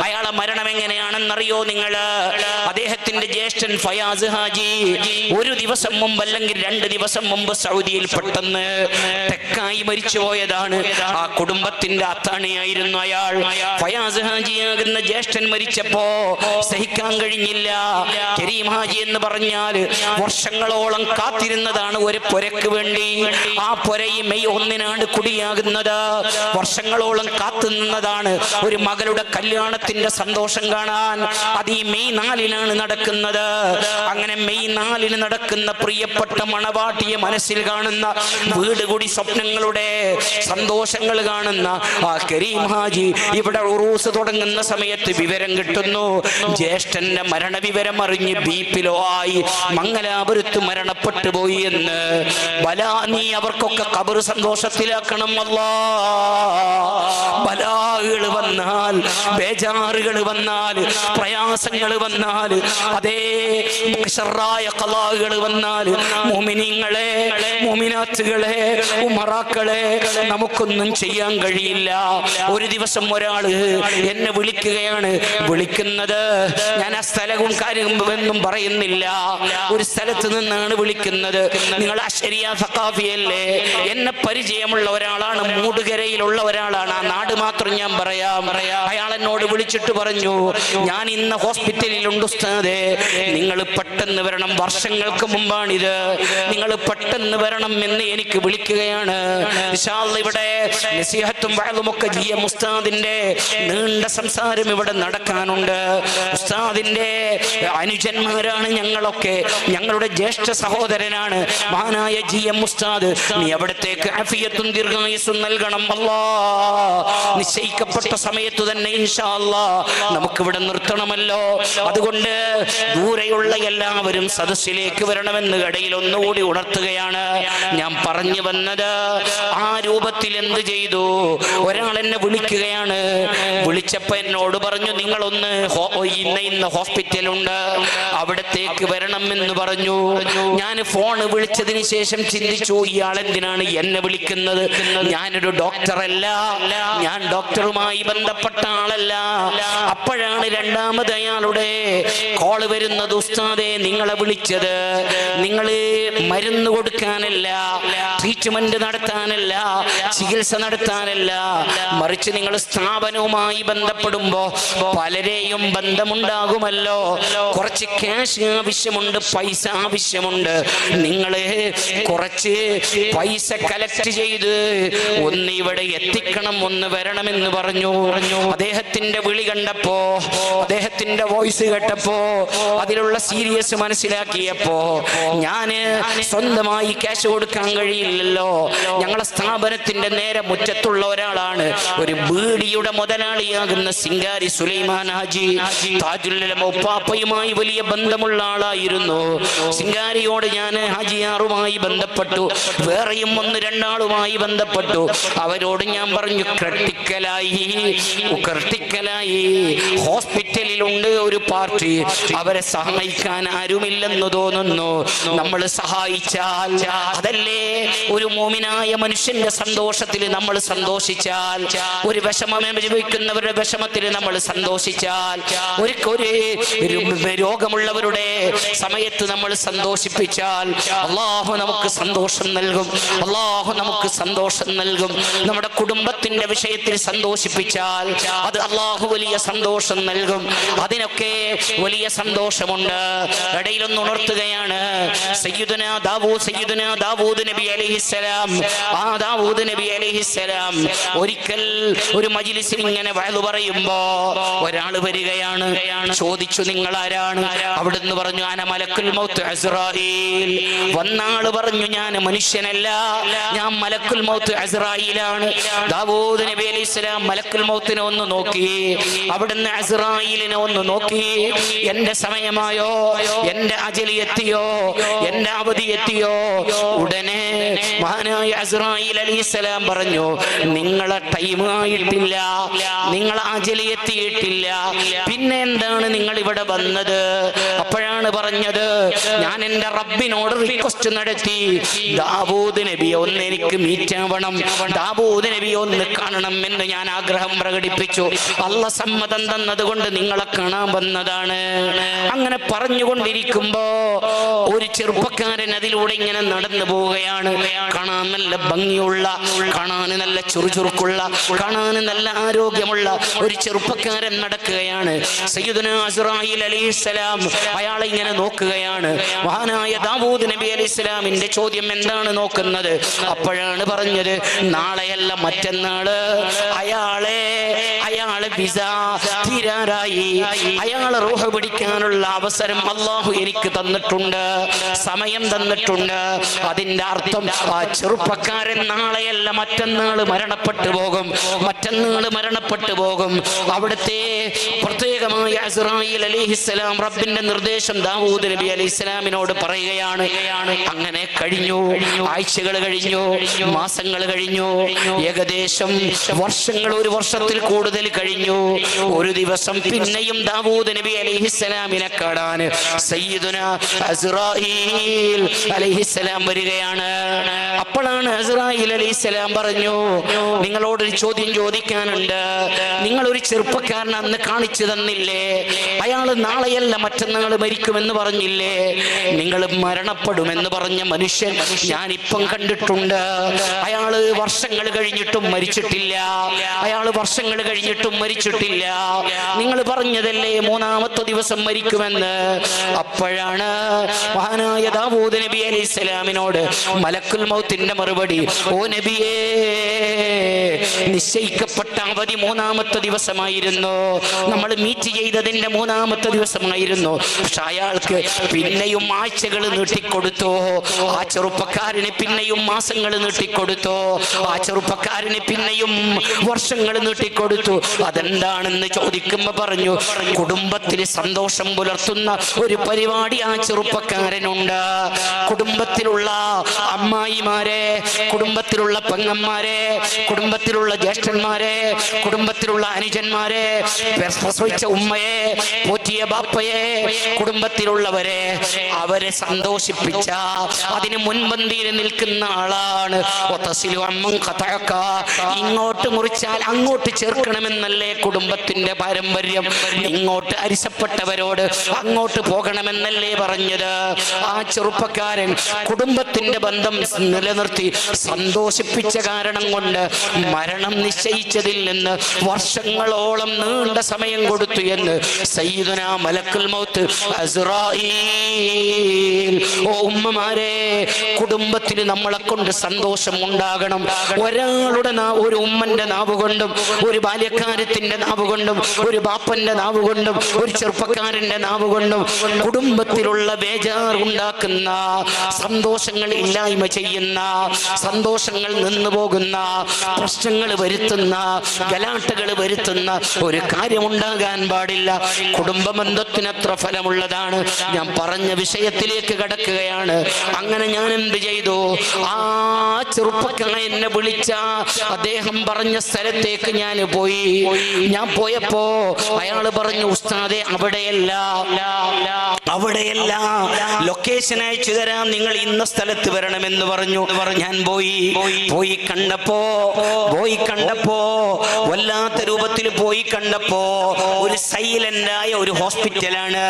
അയാളെ മരണം എങ്ങനെയാണെന്നറിയോ നിങ്ങള്? അദ്ദേഹത്തിന്റെ ജ്യേഷ്ഠൻ ഫയാസ് ഹാജി ഒരു ദിവസം മുമ്പ് അല്ലെങ്കിൽ 2 ദിവസം മുമ്പ് സൗദിയിൽ പെട്ടെന്ന് തെക്കായി മരിച്ചു പോയതാണ്. ആ കുടുംബത്തിന്റെ അത്താണിയായിരുന്നു അയാൾ. ഫയാസ് ഹാജിയാകുന്ന ജ്യേഷ്ഠൻ മരിച്ചപ്പോ സഹിക്കാൻ കഴിഞ്ഞില്ല. കരീം ഹാജി എന്ന് പറഞ്ഞാൽ വർഷങ്ങളോളം കാത്തിരുന്നതാണ് ഒരു പുരക്ക് വേണ്ടി. ആ പുരയി മെയ് 1 കുടിയാകുന്നത്. വർഷങ്ങളോളം കാത്തു നിന്നതാണ് ഒരു മകളുടെ കല്യാണത്തിന്റെ സന്തോഷം കാണാൻ. അത് ഈ മെയ് 4 നടക്കുന്നത്. അങ്ങനെ മെയ് 4 നടക്കുന്ന പ്രിയപ്പെട്ട മണവാട്ടിയെ മനസ്സിൽ കാണുന്ന, വീട് കൂടി സ്വപ്നങ്ങളുടെ സന്തോഷങ്ങൾ കാണുന്ന ആ കരീം ഹാജി ഇവിടെ ഉറൂസ് തുടങ്ങുന്ന സമയത്ത് വിവരം കിട്ടുന്നു, ജ്യേഷ്ഠന്റെ മരണവിവരം അറിഞ്ഞ് ബീപ്പിലോ ആയി മംഗലാപുരത്ത് മരണപ്പെട്ടു പോയി എന്ന്. ബലാ, നീ അവർക്കൊക്കെ ഖബർ സന്തോഷത്തിലാക്കണം അല്ലാ. ബലാകൾ വന്നാൽ, ബേജാറുകൾ വന്നാൽ, പ്രയാസങ്ങൾ വന്നാൽ, അതേ ഷർറായ ഖലാകൾ വന്നാൽ, മുഅ്മിനീങ്ങളെ, മുഅ്മിനാത്തുകളെ, ഉമറാക്കളെ, നമുക്കൊന്നും ചെയ്യാൻ കഴിയില്ല. ഒരു ദിവസം ഒരാള് എന്നെ വിളിക്കുകയാണ്. വിളിക്കുന്നത് ഞാൻ ആ സ്ഥലവും കാര്യമൊന്നും പറയുന്നില്ല, ഒരു സ്ഥലത്ത് നിന്നാണ് വിളിക്കുന്നത്. നിങ്ങൾ അശ്ശരിയ സഖാഫിയല്ലേ? എന്നെ പരിചയമുള്ള ഒരാളാണ്, മൂടുകരയിലുള്ള ഒരാളാണ്. ആ നാട് മാത്രം ഞാൻ പറയാം. അയാൾ എന്നോട് വിളിച്ചിട്ട് പറഞ്ഞു, ഞാൻ ഇന്ന് ഹോസ്പിറ്റലിലുണ്ട് ഉസ്താദേ, നിങ്ങൾ പെട്ടെന്ന് വരണം. വർഷങ്ങൾക്ക് മുമ്പാണിത്. നിങ്ങൾ പെട്ടെന്ന് വരണം എന്ന് എനിക്ക് വിളിക്കുകയാണ്. വിളിക്കുകയാണ്. ഇൻഷാ അല്ലാഹ് ഇവിടെ നസീഹത്തും വഅലുമൊക്കെ ജിഎം ഉസ്താദിന്റെ നീണ്ട സംസാരം ഇവിടെ നടക്കാനുണ്ട്. ഉസ്താദിന്റെ അനുജന്മാരാണ് ഞങ്ങളൊക്കെ, ഞങ്ങളുടെ ജ്യേഷ്ഠ സഹോദരനാണ് മഹാനായ ജിഎം ഉസ്താദ്. നീ അവിടത്തേക്ക് ആഫിയത്തും ദീർഘായുസ്സും നൽകണം അല്ലാ. നിശ്ചയിക്കപ്പെട്ട സമയത്ത് തന്നെ ഇൻഷാ അല്ലാഹ് നമുക്കിവിടെ നിർത്തണമല്ലോ. അതുകൊണ്ട് ദൂരെയുള്ള എല്ലാവരും സദസ്സിലേക്ക് വരണമെന്ന് ഇടയിൽ ഒന്നുകൂടി ഉണർത്തുകയാണ്. ഞാൻ പറഞ്ഞു വന്നത് ആ രൂപത്തിൽ എന്ത് ചെയ്തു, ഒരാൾ എന്നെ വിളിക്കുകയാണ്. വിളിച്ചപ്പോ എന്നോട് പറഞ്ഞു നിങ്ങളൊന്ന് ഇന്ന ഹോസ്പിറ്റലുണ്ട് അവിടത്തേക്ക് വരണം എന്ന് പറഞ്ഞു. ഞാൻ ഫോൺ വിളിച്ചതിന് ശേഷം ചിന്തിച്ചു, ഇയാൾ എന്തിനാണ് എന്നെ വിളിക്കുന്നത്? ഞാനൊരു ഡോക്ടറല്ല, ഞാൻ ഡോക്ടറുമായി ബന്ധപ്പെട്ട ആളല്ല. അപ്പോഴാണ് രണ്ടാമത് അയാളുടെ കോള് വരുന്നത്. ഉസ്താദേ, നിങ്ങളെ വിളിച്ചത് നിങ്ങൾ മരുന്ന് കൊടുക്കാനല്ല, ട്രീറ്റ്മെന്റ് നടത്താനല്ല, ചികിത്സ നടത്താനല്ല, മറിച്ച് നിങ്ങൾ സ്ഥാപനവുമായി ബന്ധപ്പെടുമ്പോ പലരെയും ബന്ധമുണ്ടാകുമല്ലോ, കുറച്ച് ക്യാഷ് ആവശ്യമുണ്ട്, പൈസ ആവശ്യമുണ്ട്. നിങ്ങള് കുറച്ച് പൈസ കളക്ട് ചെയ്ത് ഒന്ന് ഇവിടെ എത്തിക്കണം, ഒന്ന് വരണമെന്ന് പറഞ്ഞു. അദ്ദേഹത്തിന്റെ വിളി കണ്ടപ്പോ, അദ്ദേഹത്തിന്റെ വോയിസ് കേട്ടപ്പോ, അതിലുള്ള സീരിയസ് മനസ്സിലാക്കിയപ്പോ, ഞാന് സ്വന്തമായി ക്യാഷ് കൊടുക്കാൻ കഴിയില്ലല്ലോ. ഞങ്ങളെ സ്ഥാപനത്തിന്റെ നേരെ മുറ്റത്തുള്ള ഒരാളാണ്, ഒരു ബീഡിയുടെ മുതലാളിയാകുന്ന സിംഗാരി സുലൈമാൻ ഹാജി. താജുൽ ഉലമ ഉപ്പാപ്പയുമായി വലിയ ബന്ധമുള്ള ആളായിരുന്നു. സിംഗാരിയോട് ഞാൻ ഹാജിയാറുമായി ബന്ധപ്പെട്ടു, വേറെയും ഒന്ന് രണ്ടാളുമായി ബന്ധപ്പെട്ടു. അവരോട് ഞാൻ പറഞ്ഞു, ക്രിട്ടിക്കലായി ഹോസ്പിറ്റലിലുണ്ട് ഒരു പാർട്ടി, അവരെ സഹായിക്കാൻ ആരുമില്ലെന്ന് തോന്നുന്നു. നമ്മൾ സഹായിച്ചാൽ അതല്ലേ ഒരു മോമിനായ മനുഷ്യന്റെ സന്തോഷത്തിൽ നമ്മൾ സന്തോഷിച്ചാൽ, ഒരു വിഷമം അനുഭവിക്കുന്നവരുടെ വിഷമത്തിൽ നമ്മൾ സന്തോഷിച്ചാൽ, ഒരു രോഗമുള്ളവരുടെ സമയത്ത് നമ്മൾ സന്തോഷിപ്പിച്ചാൽ അല്ലാഹു നമുക്ക് സന്തോഷം നൽകും. അല്ലാഹു നമുക്ക് സന്തോഷം നൽകും. നമ്മുടെ കുടുംബത്തിന്റെ വിഷയത്തിൽ സന്തോഷിപ്പിച്ചാൽ അത് അല്ലാഹു വലിയ സന്തോഷം നൽകും. അതിനൊക്കെ വലിയ സന്തോഷമുണ്ട്. ഇടയിലൊന്ന് ഉണർത്തുകയാണ്. സയ്യിദുനാ ദാവൂദ് നബി അലൈഹിസ്സലാം, ആ ദാവൂദ് നബി അലൈഹിസ്സലാം ഒരിക്കൽ ഒരു മജ്ലിസിൽ ഇങ്ങനെ വഅദ് പറയുമ്പോ ഒരാൾ വരികയാണ്. ചോദിച്ചു, നിങ്ങൾ ആരാണ്? അവിടുന്ന് പറഞ്ഞു, അന മലക്കുൽ മൗത്ത് അസ്റായീൽ. വന്നാള് പറഞ്ഞു, ഞാൻ മനുഷ്യനല്ല, ഞാൻ മലക്കുൽ മൗത്ത് അസ്റായീലാണ്. ദാവൂദ് നബി അലൈഹിസ്സലാം മലക്കുൽ മൗത്തിനെ ഒന്ന് നോക്കി, അവിടുന്ന് അസ്റായീലിനെ ഒന്ന് നോക്കി. എന്റെ സമയമായോ, എന്റെ അജലി എത്തിയോ, എന്റെ അവധി എത്തിയോ? ഉടനെ മഹാനായ അസ്റായീൽ അലൈഹിസ്സലാം പറഞ്ഞു, നിങ്ങളെ ടൈം ആയിട്ടില്ല, നിങ്ങളെ അജലി എത്തിയിട്ടില്ല, പിന്നെ എന്താണ് നിങ്ങൾ ഇവിടെ വന്നത്? അപ്പോഴാണ് പറഞ്ഞത്, ഞാൻ എന്റെ റബ്ബിനോട് റിക്വസ്റ്റ് നടത്തി, ദാവൂദ് നബിയെ ഒന്ന് എനിക്ക് മീറ്റ് ആവണം, ദാവൂദ് നബിയെ ഒന്ന് കാണണം എന്ന് ഞാൻ ആഗ്രഹം പ്രകടിപ്പിച്ചു. അല്ലാഹ് സമ്മതം തന്നതുകൊണ്ട് നിങ്ങളെ കാണാൻ വന്നതാണ്. അങ്ങനെ പറഞ്ഞുകൊണ്ടിരിക്കുമ്പോ ഒരു ചെറുപ്പക്കാരൻ അതിലൂടെ ഇങ്ങനെ നടന്നു പോവുകയാണ്. കാണാൻ നല്ല ഭംഗിയുള്ള, കാണാൻ നല്ല ചുറുചുറുക്കുള്ള, കാണാൻ നല്ല ആരോഗ്യമുള്ള ഒരു ചെറുപ്പക്കാരൻ നടക്കുകയാണ്. സയ്യിദുനാ അസ്റായീൽ അലൈഹിസ്സലാം അയാളെ ഇങ്ങനെ നോക്കുകയാണ്. മഹാനായ ദാവൂദ് നബി അലൈഹിസ്സലാമിന്റെ ചോദ്യം എന്താണ് നോക്കുന്നത്? അപ്പോഴാണ് പറഞ്ഞത്, നാളെയല്ല മറ്റന്നാള് അയാളെ വിസ തീരാറായി, അയാളെ റൂഹ് പിടിക്കാനുള്ള അവസരം അല്ലാഹു എനിക്ക് തന്നിട്ടുണ്ട്, സമയം തന്നിട്ടുണ്ട്. അതിന്റെ അർത്ഥം ആ ചെറുപ്പക്കാരൻ നാളെയല്ല മറ്റന്നാള് മരണപ്പെട്ടു പോകും, മറ്റന്നാള് മരണപ്പെട്ടു പോകും. അവിടുത്തെ പ്രത്യേകമായ അസ്റായീൽ അലൈഹിസ്സലാം റബ്ബിന്റെ നിർദ്ദേശം ദാവൂദ് നബി അലൈഹിസ്സലാമിനോട് പറയുകയാണ്. അങ്ങനെ കഴിഞ്ഞു, ആഴ്ചകൾ കഴിഞ്ഞു, മാസങ്ങൾ കഴിഞ്ഞു, ഏകദേശം വർഷങ്ങൾ, ഒരു വർഷത്തിൽ കൂടുതൽ കഴിഞ്ഞു. ഒരു ദിവസം പിന്നെയും ദാവൂദ് നബി അലൈഹിസ്സലാമിനെ കാണാൻ സയ്യിദുനാ അസ്റായീൽ അലൈഹിസ്സലാം വരികയാണ്. അപ്പോഴാണ് അസ്റായീൽ അലൈഹിസ്സലാം പറഞ്ഞു, നിങ്ങളോടൊരു ചോദ്യം ചോദിക്കാനുണ്ട്. നിങ്ങളൊരു ചെറുപ്പക്കാരൻ അന്ന് കാണിച്ചു തന്നില്ലേ, അയാൾ നാളെയല്ല മറ്റന്നാള് മരിക്കുമെന്ന് പറഞ്ഞില്ലേ? നിങ്ങൾ മരണപ്പെടുമെന്ന് പറഞ്ഞ മനുഷ്യൻ ഞാനിപ്പം കണ്ടിട്ടുണ്ട്. അയാള് വർഷങ്ങൾ കഴിഞ്ഞിട്ടും മരിച്ചിട്ടില്ല, അയാള് വർഷങ്ങൾ കഴിഞ്ഞിട്ടും മരിച്ചിട്ടില്ല. നിങ്ങൾ പറഞ്ഞതല്ലേ മൂന്നാമത്തെ ദിവസം മരിക്കുമെന്ന്? അപ്പോഴാണ് മഹാനായ മഹാനായ ദാവൂദ് നബി അലൈഹിസ്സലാമിനോട് മലക്കുൽ മൗത്തിന്റെ മറുപടി, ഓ നബിയേ, നിശ്ചയിക്കപ്പെട്ട അവധി 3-ാമത്തെ ദിവസമായിരുന്നു, നമ്മൾ മീറ്റ് ചെയ്തതിന്റെ 3-ാമത്തെ ദിവസമായിരുന്നു. പക്ഷെ അയാൾക്ക് പിന്നെയും ആഴ്ചകൾ നീട്ടിക്കൊടുത്തു, ആ ചെറുപ്പക്കാരന് പിന്നെയും മാസങ്ങൾ നീട്ടിക്കൊടുത്തു, ആ ചെറുപ്പക്കാരന് പിന്നെയും വർഷങ്ങൾ നീട്ടിക്കൊടുത്തു. അതെന്താണെന്ന് ചോദിക്കുമ്പോ പറഞ്ഞു, കുടുംബത്തിൽ സന്തോഷം പുലർത്തുന്ന ഒരു പരിപാടി ആ ചെറുപ്പക്കാരനുണ്ട്. കുടുംബത്തിലുള്ള അമ്മായിമാരെ, കുടുംബത്തിലുള്ള പെങ്ങന്മാരെ, കുടുംബത്തിലുള്ള ജ്യേഷ്ഠന്മാരെ, കുടുംബത്തിലുള്ള അനുജന്മാരെ, പ്രസവിച്ച ഉമ്മയെ, പോറ്റിയ ബാപ്പയെ, കുടുംബത്തിലുള്ളവരെ, അവരെ സന്തോഷിപ്പിച്ച അതിന് മുൻപന്തിയിൽ നിൽക്കുന്ന ആളാണ്. ഇങ്ങോട്ട് മുറിച്ചാൽ അങ്ങോട്ട് ചേർക്കണമെന്നല്ലേ കുടുംബത്തിന്റെ പാരമ്പര്യം? ഇങ്ങോട്ട് അരിശപ്പെട്ടവരോട് അങ്ങോട്ട് പോകണമെന്നല്ലേ പറഞ്ഞത്? ആ ചെറുപ്പക്കാരൻ കുടുംബത്തിന്റെ ബന്ധം നിലനിർത്തി സന്തോഷിപ്പിച്ച കാരണം കൊണ്ട് മരണം നിശ്ചയിച്ചതിൽ നിന്ന് വർഷങ്ങളോളം നീണ്ട സമയം കൊടുത്തു എന്ന് സയ്യിദുനാ മലക്കുൽ മൗത്ത് അസ്റായീൽ. ഓ ഉമ്മമാരെ, കുടുംബത്തിന് നമ്മളെ കൊണ്ട് സന്തോഷം ഉണ്ടാകണം. ഒരാളുടെ ഒരു ഉമ്മന്റെ നാവ് കൊണ്ടും, ഒരു ബാല്യക്കാരത്തിന്റെ നാവ് കൊണ്ടും, ഒരു ബാപ്പന്റെ നാവ് കൊണ്ടും, ഒരു ചെറുപ്പക്കാരന്റെ നാവ് കൊണ്ടും കുടുംബത്തിലുള്ള ബേജാർ ഉണ്ടാക്കുന്ന, സന്തോഷങ്ങൾ ഇല്ലായ്മ ചെയ്യുന്ന, സന്തോഷങ്ങൾ നിന്നു പോകുന്ന, പ്രശ്നങ്ങൾ വരുത്തുന്ന, ഗലാട്ടകൾ വരുത്തുന്ന ഒരു കാര്യമുണ്ടാകാൻ പാടില്ല. കുടുംബ ബന്ധത്തിന് അത്ര ഫലമുള്ളതാണ്. ഞാൻ പറഞ്ഞ വിഷയത്തിലേക്ക് കടക്കുകയാണ്. അങ്ങനെ ഞാൻ എന്ത് ചെയ്തു? ആ ചെറുപ്പക്കാരൻ എന്നെ വിളിച്ച അദ്ദേഹം പറഞ്ഞ സ്ഥലത്തേക്ക് ഞാൻ പോയി. ഞാൻ പോയപ്പോ അയാൾ പറഞ്ഞു, ഉസ്താദെ അവിടെയല്ല, ലൊക്കേഷൻ അയച്ചു തരാം, നിങ്ങൾ ഇന്ന സ്ഥലത്ത് വരണമെന്ന് പറഞ്ഞു. ഞാൻ പോയി കണ്ടപ്പോ വല്ലാത്ത രൂപത്തിൽ പോയി കണ്ടപ്പോ ഒരു സൈലന്റായ ഒരു ഹോസ്പിറ്റലാണ്.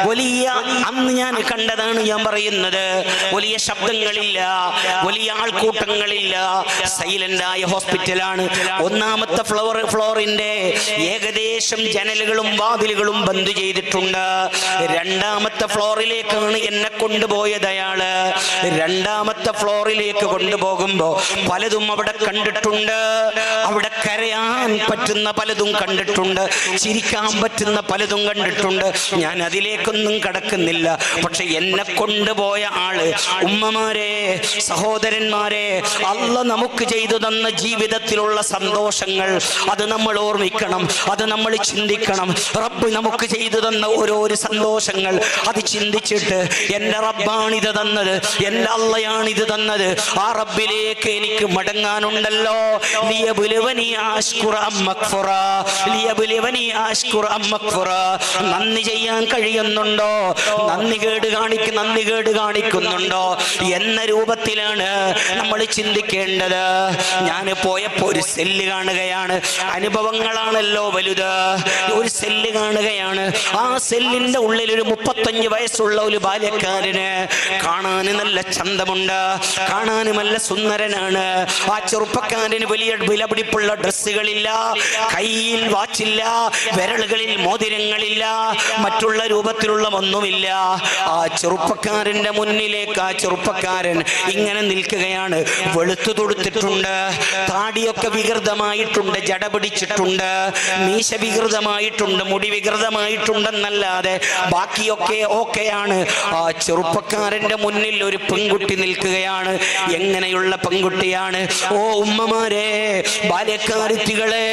വലിയ, അന്ന് ഞാൻ കണ്ടതാണ് ഞാൻ പറയുന്നത്, വലിയ ശബ്ദങ്ങളില്ല, വലിയ ആൾക്കൂട്ടങ്ങളില്ല, സൈലന്റായ ഹോസ്പിറ്റലാണ്. 1-ാമത്തെ ഫ്ലോറിന്റെ ഏകദേശം ജനലുകളും വാതിലുകളും ബന്ദ് ചെയ്തിട്ടുണ്ട്. 2-ാമത്തെ ഫ്ലോറിലേക്കാണ് എന്നെ കൊണ്ടുപോയത് അയാള്. 2-ാമത്തെ ഫ്ലോറിലേക്ക് കൊണ്ടുപോകുമ്പോ പലതും അവിടെ കണ്ടിട്ടുണ്ട്. അവിടെ കരയാൻ പറ്റുന്ന പലതും കണ്ടിട്ടുണ്ട്, ചിരിക്കാൻ പറ്റുന്ന പലതും കണ്ടിട്ടുണ്ട്. ഞാൻ അതിലേക്കൊന്നും കടക്കുന്നില്ല. പക്ഷെ എന്നെ കൊണ്ടുപോയ ആള്, ഉമ്മമാരെ, സഹോദരന്മാരെ, അള്ള നമുക്ക് ചെയ്തു തന്ന ജീവിതത്തിലുള്ള സന്തോഷങ്ങൾ അത് നമ്മൾ ഓർമ്മിക്കണം, അത് നമ്മൾ ചിന്തിക്കണം. റബ്ബ് നമുക്ക് ചെയ്തു തന്ന ഓരോരോ സന്തോഷങ്ങൾ അത് ചിന്തിച്ചിട്ട്, എന്റെ റബ്ബാണിത് തന്നത്, എന്റെ അള്ളയാണിത് തന്നത്, ആ റബ്ബിലേക്ക് എനിക്ക് മടങ്ങാനുണ്ടല്ലോ. നന്ദി ചെയ്യാൻ കഴിയുന്നുണ്ടോ? നന്ദി കേട് കാണിക്കുന്നുണ്ടോ എന്ന രൂപത്തിലാണ് നമ്മൾ ചിന്തിക്കേണ്ടത്. ഞാൻ പോയപ്പോ ഒരു സെല്ല് കാണുകയാണ്. അനുഭവങ്ങളാണല്ലോ വലുത്. ഒരു സെല്ല് കാണുകയാണ്. ആ സെല്ലിന്റെ ഉള്ളിൽ ഒരു 35 വയസ്സുള്ള ഒരു ബാല്യക്കാരന്. കാണാൻ നല്ല ചന്തമുണ്ട്, കാണാൻ നല്ല സുന്ദരനാണ്. ആ ചെറുപ്പക്കാരന് വലിയ വിലപിടിപ്പുള്ള ഡ്രസ്സുകളില്ല, കയ്യിൽ വാച്ചില്ല, വിരലുകളിൽ മോതിരങ്ങളില്ല, മറ്റുള്ള രൂപത്തിലുള്ള ഒന്നുമില്ല. ആ ചെറുപ്പക്കാരന്റെ മുന്നിലേക്ക് ആ ചെറുപ്പക്കാരൻ ഇങ്ങനെ നിൽക്കുകയാണ്. വെളുത്തു തൊടുത്തിട്ടുണ്ട്, താടിയൊക്കെ വികൃതമായിട്ടുണ്ട്, ജട പിടിച്ചിട്ടുണ്ട്, മീശ വികൃതമായിട്ടുണ്ട്, മുടി വികൃതമായിട്ടുണ്ടെന്നല്ലാതെ ബാക്കിയൊക്കെ ഓക്കെയാണ്. ആ ചെറുപ്പക്കാരന്റെ മുന്നിൽ ഒരു പെൺകുട്ടി നിൽക്കുകയാണ്. എങ്ങനെയുള്ള പെൺകുട്ടിയാണ്? ഓ ഉമ്മമാരെ, ബാല്യക്കാരിത്തികളെ,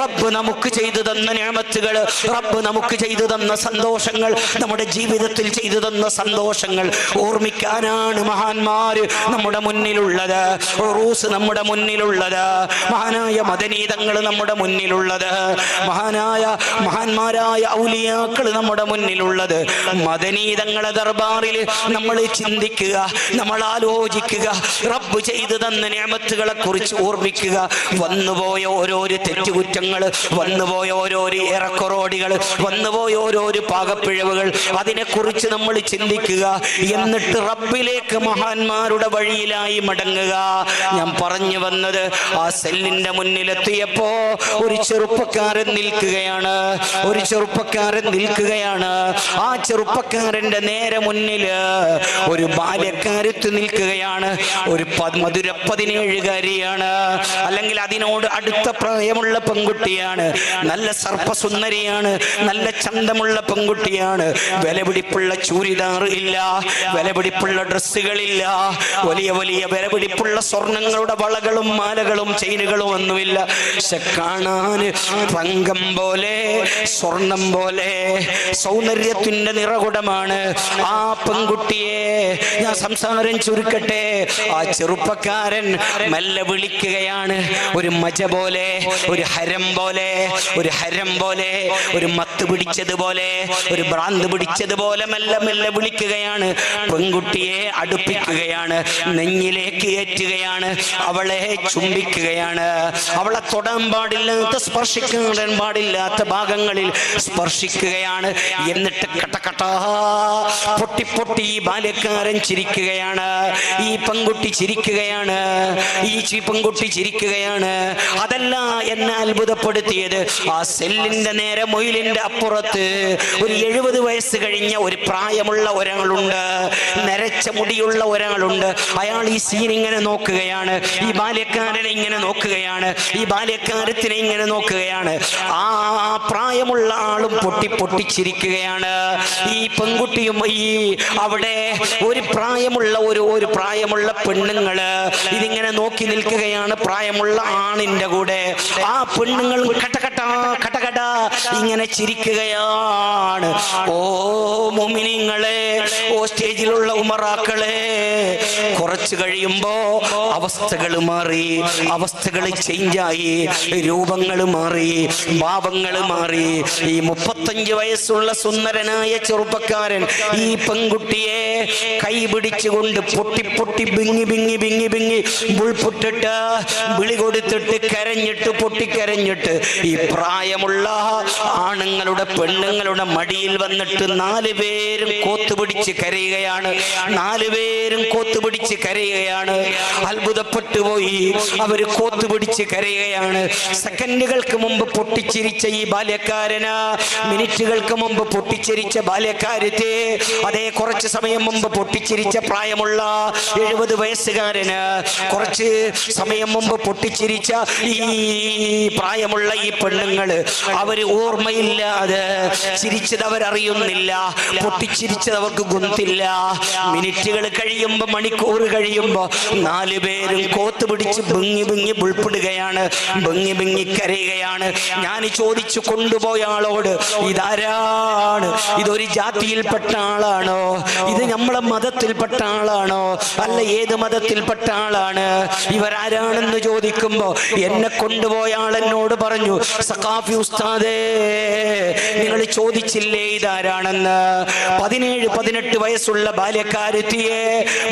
റബ്ബ് നമുക്ക് ചെയ്തു തന്ന നിഅമത്തുകൾ, റബ്ബ് നമുക്ക് ചെയ്തു തന്ന സന്തോഷങ്ങൾ, നമ്മുടെ ജീവിതത്തിൽ ചെയ്തു തന്ന സന്തോഷങ്ങൾ ഓർമ്മിക്കാനാണ് മഹാന്മാര് നമ്മുടെ മുന്നിലുള്ളത്. റൂസ് നമ്മുടെ മുന്നിലുള്ളത്, മഹാനായ മദനീതങ്ങൾ നമ്മുടെ മുന്നിലുള്ളത്, മഹാന്മാരായ ഔലിയാക്കൾ നമ്മുടെ മുന്നിലുള്ളത്. മദനീതങ്ങളെ ദർബാറിൽ നമ്മൾ ചിന്തിക്കുക, നമ്മൾ ആലോചിക്കുക, റബ്ബ് ചെയ്തു തന്ന നിഅമത്തുകളെ കുറിച്ച് ഓർമ്മിക്കുക. വന്നുപോയ ഓരോരോ തെറ്റുകുറ്റങ്ങൾ, വന്നുപോയ ഓരോരോ ഏറെക്കൊറോടികൾ, വന്നുപോയ ഓരോരോ പാകപ്പിഴവുകൾ, അതിനെക്കുറിച്ച് നമ്മൾ ചിന്തിക്കുക. എന്നിട്ട് റബ്ബിലേക്ക് മഹാന്മാരുടെ വഴിയിലായി മടങ്ങുക. ഞാൻ പറഞ്ഞു വന്നത്, ആ സെല്ലിന്റെ മുന്നിലെത്തിയപ്പോ ഒരു ചെറുപ്പക്കാരൻ നിൽക്കുകയാണ്. ആ ചെറുപ്പക്കാരന്റെ നേരെ മുന്നിൽ മുന്നില് ഒരു ബാല്യക്കാരത്ത് നിൽക്കുകയാണ്. ഒരു മധുര 17കാരിയാണ്, അല്ലെങ്കിൽ അതിനോട് അടുത്ത പ്രായമുള്ള പെൺകുട്ടിയാണ്. നല്ല സർപ്പസുന്ദരിയാണ്, നല്ല ചന്തമുള്ള പെൺകുട്ടിയാണ്. വിലപിടിപ്പുള്ള ചൂരിദാർ ഇല്ല, വിലപിടിപ്പുള്ള ഡ്രസ്സുകളില്ല, വലിയ വലിയ വിലപിടിപ്പുള്ള സ്വർണങ്ങളുടെ വളകളും മാലകളും ചെയിനുകളും ഒന്നുമില്ല. പക്ഷെ കാണാൻ തങ്കം പോലെ സ്വർണം പോലെ സൗന്ദര്യത്തിന്റെ നിറകുടമാണ് ആ പെൺകുട്ടിയെ. ഞാൻ സംസാരം ചുരുക്കട്ടെ. ആ ചെറുപ്പക്കാരൻ മെല്ലെ വിളിക്കുകയാണ്. ഒരു മജ പോലെ, ഒരു ഹരം പോലെ, ഒരു ഹരം പോലെ, ഒരു മത്ത് പിടിച്ചതുപോലെ, ഒരു ഭ്രാന്ത് പിടിച്ചതുപോലെ മെല്ലെ മെല്ലെ വിളിക്കുകയാണ്. പെൺകുട്ടിയെ അടുപ്പിക്കുകയാണ്, നെഞ്ഞിലേക്ക് ഏറ്റുകയാണ്, അവളെ ചുംബിക്കുകയാണ്. അവളെ തൊടാൻ പാടില്ലാത്ത, സ്പർശിക്കാൻ പാടില്ലാത്ത ഭാഗങ്ങളിൽ സ്പർശിക്കുകയാണ്. എന്നിട്ട് കട്ടകട്ടാ പൊട്ടി പൊട്ടി ഈ ബാല്യക്കാരൻ ചിരിക്കുകയാണ്. ഈ പെൺകുട്ടി ചിരിക്കുകയാണ്, ഈ പെൺകുട്ടി ചിരിക്കുകയാണ്. അതല്ല എന്നെ അത്ഭുതപ്പെടുത്തിയത്, ആ സെല്ലിന്റെ നേരെ മൊയിലിന്റെ അപ്പുറത്ത് ഒരു 70 വയസ്സ് കഴിഞ്ഞ ഒരു പ്രായമുള്ള ഒരാളുണ്ട്, നരച്ച മുടിയുള്ള ഒരാളുണ്ട്. അയാൾ ഈ സീൻ ഇങ്ങനെ നോക്കുകയാണ്, ഈ ബാല്യക്കാരനെ ഇങ്ങനെ നോക്കുകയാണ്, ഈ ബാല്യക്കാരത്തിനെ ഇങ്ങനെ നോക്കുകയാണ്. ആ പ്രായമുള്ള ആളും പൊട്ടി പൊട്ടിച്ചിരിക്കുകയാണ്. ഈ പെൺകുട്ടിയും ഈ അവിടെ ഒരു പ്രായമുള്ള ഒരു പ്രായമുള്ള പെണ്ണുങ്ങള് ഇതിങ്ങനെ നോക്കി നിൽക്കുകയാണ്, പ്രായമുള്ള ആണിന്റെ കൂടെ. ആ പെണ്ണുങ്ങൾ കട്ടകട്ട കട്ടകട്ട ഇങ്ങനെ ചിരിക്കുകയാണ്. ഓ മുഅ്മിനീങ്ങളെ, ഓ സ്റ്റേജിലുള്ള ഉമറാക്കളെ, കുറച്ചു കഴിയുമ്പോ അവസ്ഥകൾ മാറി, അവസ്ഥകൾ ചേഞ്ചായി, രൂപങ്ങൾ മാറി, ഭാവങ്ങൾ മാറി. ഈ 35 വയസ്സുള്ള സുന്ദരനായ ചെറുപ്പക്കാരൻ ഈ പെൺകുട്ടിയെ കൈ പിടിച്ചുകൊണ്ട് പൊട്ടി പൊട്ടി ബിങ്ങി ബിങ്ങി ബിങ്ങി ബിങ്ങി ബുൾപുട്ടിട്ട് വിളി കൊടുത്തിട്ട് കരഞ്ഞിട്ട് പൊട്ടിക്കരഞ്ഞിട്ട് ഈ പ്രായമുള്ള ആണുങ്ങളുടെ പെണ്ണുങ്ങളുടെ മടിയിൽ വന്നിട്ട് 4 പേരും കോത്തുപിടിച്ച് കരയുകയാണ്. 4 പേരും കോത്തുപിടിച്ച് കരയുകയാണ്. അത്ഭുതപ്പെട്ടു പോയി. അവര് കോത്തുപിടിച്ച് കരയുകയാണ്. സെക്കൻഡുകൾക്ക് മുമ്പ് പൊട്ടിച്ചിരിച്ച ഈ ബാല്യക്കാരന്, മിനിറ്റുകൾക്ക് മുമ്പ് പൊട്ടിച്ചിരിച്ച ബാല്യക്കാരത്തെ, അതേ കുറച്ച് സമയം മുമ്പ് പൊട്ടിച്ചിരിച്ച പ്രായമുള്ള 70 വയസ്സുകാരന്, കുറച്ച് സമയം മുമ്പ് പൊട്ടിച്ചിരിച്ച ഈ പ്രായമുള്ള ഈ പെണ്ണുങ്ങള്, അവര് ഓർമ്മയില്ലാതെ ചിരിച്ചത് അവരറിയുന്നില്ല, പൊട്ടിച്ചിരിച്ചത് അവർക്ക് ഗുണത്തില്ല. മിനിറ്റുകൾ കഴിയുമ്പോ, മണിക്കൂർ കഴിയുമ്പോ 4 പേരും കോത്ത് പിടിച്ച് ബിങ്ങി ബിങ്ങി ബുൾപ്പിടുകയാണ്, ബിങ്ങി ബിങ്ങി കരയുകയാണ്. ഞാൻ ചോദിച്ചു കൊണ്ടുപോയ ആളോട്, ഇതാരാണ്? ഇതൊരു ജാതിയിൽപ്പെട്ട ആളാണോ? ഇത് നമ്മളെ മതത്തിൽപ്പെട്ട ആളാണോ? അല്ല, ഏത് മതത്തിൽപ്പെട്ട ആളാണ്? ഇവരാരാണെന്ന് ചോദിക്കുമ്പോ എന്നെ കൊണ്ടുപോയ ആൾ എന്നോട് പറഞ്ഞു, സഖാഫി ഉസ്താദേ, നിങ്ങൾ ചോദിച്ചില്ലേ ഇതാരാണെന്ന്? 17-18 വയസ്സുള്ള ബാല്യക്കാരത്തിയെ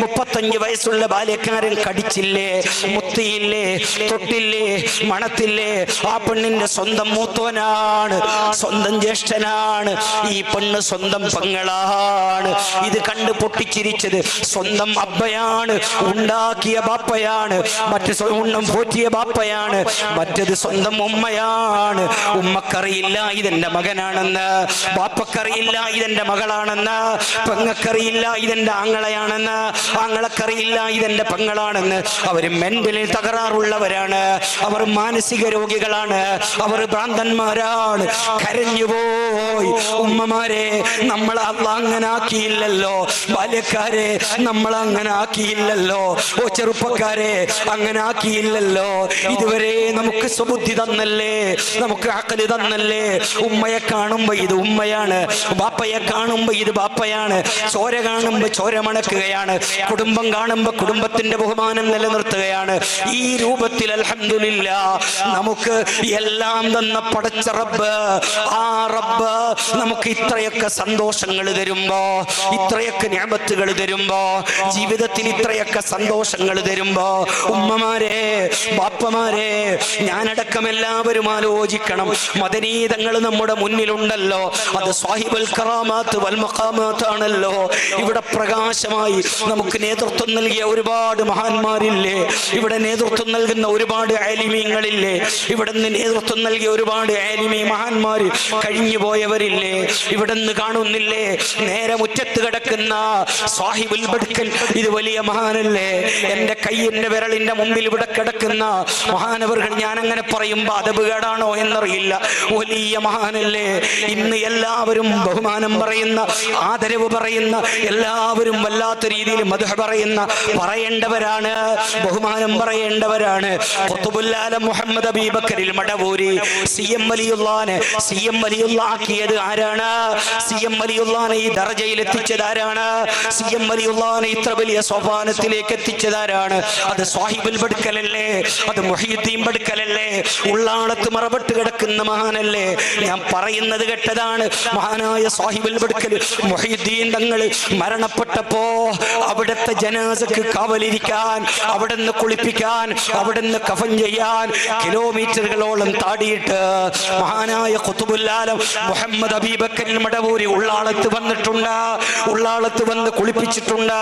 35 വയസ്സുള്ള ബാല്യക്കാരൻ കടിച്ചില്ലേ, മുത്തിയില്ലേ, തൊട്ടില്ലേ, മണത്തില്ലേ? ആ പെണ്ണിന്റെ സ്വന്തം മൂത്തോനാണ്, സ്വന്തം ജ്യേഷ്ഠനാണ്. ഈ പെണ്ണ് സ്വന്തം പെങ്ങളാണ്. ഇത് കണ്ട് പൊട്ടിച്ചിരിച്ചത് സ്വന്തം അബ്ബയാണ്, ഉണ്ടാക്കിയ ബാപ്പയാണ്, മറ്റു ഉണ്ണം പോറ്റിയ ബാപ്പയാണ്, മറ്റത് സ്വന്തം ഉമ്മയാണ്. ഉമ്മക്കറിയില്ല ഇതെന്റെ മകനാണെന്ന്, ബാപ്പക്കറിയില്ല ഇതെന്റെ മകളാണെന്ന്, പെങ്ങക്കറിയില്ല ഇതെന്റെ ആങ്ങളയാണെന്ന്, ആങ്ങളക്കറിയില്ല ഇതെന്റെ പെങ്ങളാണെന്ന്. അവര് മെന്റലിൽ തകരാറുള്ളവരാണ്, അവർ മാനസിക രോഗികളാണ്, അവർ ഭ്രാന്തന്മാരാണ്. കരഞ്ഞുപോയി. ഉമ്മമാരെ, നമ്മൾ അങ്ങനെ ആക്കിയില്ലല്ലോ. ബാല്യക്കാരെ, നമ്മൾ അങ്ങനെ ആക്കിയില്ലല്ലോ. ഓ ചെറുപ്പക്കാരെ, അങ്ങനെ ആക്കിയില്ലല്ലോ. ഇതുവരെ നമുക്ക് സുബുദ്ധി തന്നല്ലേ, നമുക്ക് അഖല് തന്നല്ലേ. ഉമ്മയെ കാണുമ്പോ ഇത് ഉമ്മയാണ്, ബാപ്പയെ കാണുമ്പോ ഇത് ബാപ്പയാണ്, ചോര കാണുമ്പോ ചോര മണക്കുകയാണ്, കുടുംബം കാണുമ്പോ കുടുംബത്തിന്റെ ബഹുമാനം നിലനിർത്തുകയാണ്. ഈ രൂപത്തിൽ അൽഹംദുലില്ലാഹ് നമുക്ക് എല്ലാം തന്ന പടച്ച റബ്ബ്, ആ റബ്ബ് നമുക്ക് ഇത്രയൊക്കെ സന്തോഷങ്ങൾ തരുമ്പോ, ഇത്രയൊക്കെ നിഅമത്തുകൾ തരുമ്പോ, ജീവിതത്തിൽ ഇത്രയൊക്കെ സന്തോഷങ്ങൾ തരുമ്പോ, ഉമ്മമാരെ, ബാപ്പമാരെ, ഞാനടക്കം എല്ലാവരും ആലോചിക്കണം. മദനീതങ്ങൾ നമ്മുടെ മുന്നിലുണ്ടല്ലോ. അത് സാഹിബുൽ കറാമാത്ത് വൽ മഖാമാത്ത് ആണല്ലോ. ഇവിടെ പ്രകാശമായി നമുക്ക് നേതൃത്വം നൽകിയ ഒരുപാട് മഹാന്മാരില്ലേ, ഇവിടെ നേതൃത്വം നൽകുന്ന ഒരുപാട് ആലിമീങ്ങളില്ലേ, ഇവിടെ നിന്ന് നേതൃത്വം നൽകിയ ഒരുപാട് ആലിമീ മഹാന്മാർ കഴിഞ്ഞു പോയവരില്ലേ, ഇവിടെ നിന്ന് കാണുന്നില്ലേ? നേരെ മുറ്റത്ത് കിടക്കുന്ന കിടക്കുന്ന സാഹിബുൽ ബഡ്കൽ, ഇത് വലിയ മഹാനല്ലേ. എന്റെ കയ്യിന്റെ വിരലിന്റെ മുമ്പിൽ ഇവിടെ കിടക്കുന്ന മഹാനവറുകൾ, ഞാൻ അങ്ങനെ പറയുമ്പോ അതപകേടാണോ എന്നറിയില്ല, വലിയ മഹാനല്ലേ. ഇന്ന് എല്ലാവരും ബഹുമാനം പറയുന്ന, ആദരവ് പറയുന്ന, എല്ലാവരും വല്ലാത്ത രീതിയിൽ മദ്ഹ് പറയുന്ന, പറയേണ്ടവരാണ്, ബഹുമാനം പറയേണ്ടവരാണ്. ഖുതുബുൽ ആലം മുഹമ്മദ് അബീബക്കറിൽ മടവൂരി CM വലിയുള്ളാനെ CM വലിയുള്ള ആക്കിയത് ആരാണ്? CM വലിയുള്ളാനെ ഈ ദർജയിൽ എത്തിച്ചത് ആരാണ്? CM വലിയുള്ളാനെ ഇത്ര വലിയ സോപാനത്തിലേക്ക് എത്തിച്ചതാരാണ്? അത് സാഹിബുൽ ബഡ്കലല്ലേ, അത് മുഹീദ്ദീൻ ബഡ്കലല്ലേ, ഉള്ളാളത്ത് മറപെട്ട് കിടക്കുന്ന മഹാനല്ലേ. ഞാൻ പറയുന്നത് കേട്ടതാണ്. മഹാനായ സാഹിബുൽ ബഡ്കൽ മുഹീദ്ദീൻ തങ്ങൾ മരണപ്പെട്ടപ്പോ അവിടുത്തെ ജനാസക്ക് കാവലിരിക്കാൻ, അവിടുന്ന് കുളിപ്പിക്കാൻ, അവിടുന്ന് കഫൻ ചെയ്യാൻ കിലോമീറ്ററുകളോളം താടിയിട്ട് മഹാനായ ഖുതുബുൽ ആലം മുഹമ്മദ് അബീബക്കർ മടവൂരി ഉള്ളാളത്ത് വന്നിട്ടുണ്ട്, ഉള്ളാളത്ത് വന്ന് കുളിപ്പിച്ചിട്ടുണ്ട്,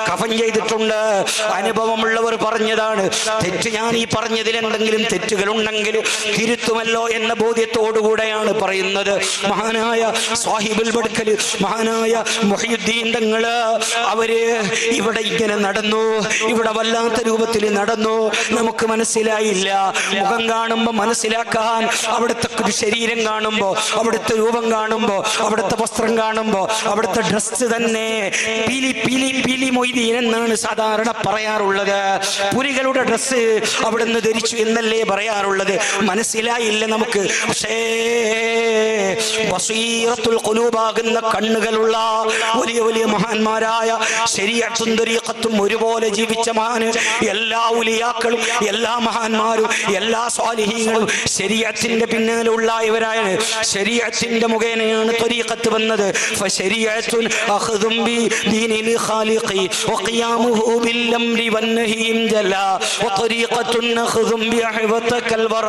കഫൻ ചെയ്തിട്ടുണ്ട്. അനുഭവമുള്ളവർ പറഞ്ഞതാണ്. തെറ്റ് ഞാൻ ഈ പറഞ്ഞതിൽ എന്തെങ്കിലും തെറ്റുകൾ ഉണ്ടെങ്കിൽ തിരുത്തുമല്ലോ എന്ന ബോധ്യത്തോടുകൂടെയാണ് പറയുന്നത്. മഹാനായ സാഹിബുൽ ബഡ്കൽ, മഹാനായ മുഹീദ്ദീൻ തങ്ങള്, അവര് ഇവിടെ ഇങ്ങനെ നടന്നു, ഇവിടെ വല്ലാത്ത രൂപത്തിൽ നടന്നു. നമുക്ക് മനസ്സിലായില്ല. മുഖം കാണുമ്പോ മനസ്സിലാക്കാൻ, അവിടുത്തെ ശരീരം കാണുമ്പോ, അവിടുത്തെ രൂപം കാണുമ്പോ, അവിടുത്തെ വസ്ത്രം കാണുമ്പോ, അവിടുത്തെ ഡ്രസ് തന്നെ പീലി പീലി പീലി മൊയ്തീൻ എന്നാണ് സാധാരണ പറയാറുള്ളത്. പുലികളുടെ ഡ്രസ് അവിടുന്ന് ധരിച്ചു എന്നല്ലേ പറയാറുള്ളത്. മനസ്സിലായില്ല നമുക്ക്. പക്ഷേ ബസീറത്തുൽ ഖുലൂബാകുന്ന കണ്ണുകളുള്ള വലിയ വലിയ മഹാന്മാരായ ശരീഅത്തും ത്വരീഖത്തും ഒരുപോലെ ജീവിച്ച മഹാന്, എല്ലാ ഉലിയാക്കളും, എല്ലാ മഹാന്മാരും, എല്ലാ സ്വാലിഹീങ്ങളും ശരീഅത്തിന്റെ പിന്നാലെ ഉള്ളവരാണ്. ശരീഅത്തിന്റെ മുഖേനയാണ് ത്വരീഖത്ത് വന്നത്. ഫശരീഅത്തുൻ അഖ്ദും ബി ദീനിൽ ഖാലിഖി വഖിയാമുഹു ബിൽ അംരി വന്നഹീം ജലാ വത്വരീഖത്തുൻ അഖ്ദും ബി അഹ്വതകൽ വറ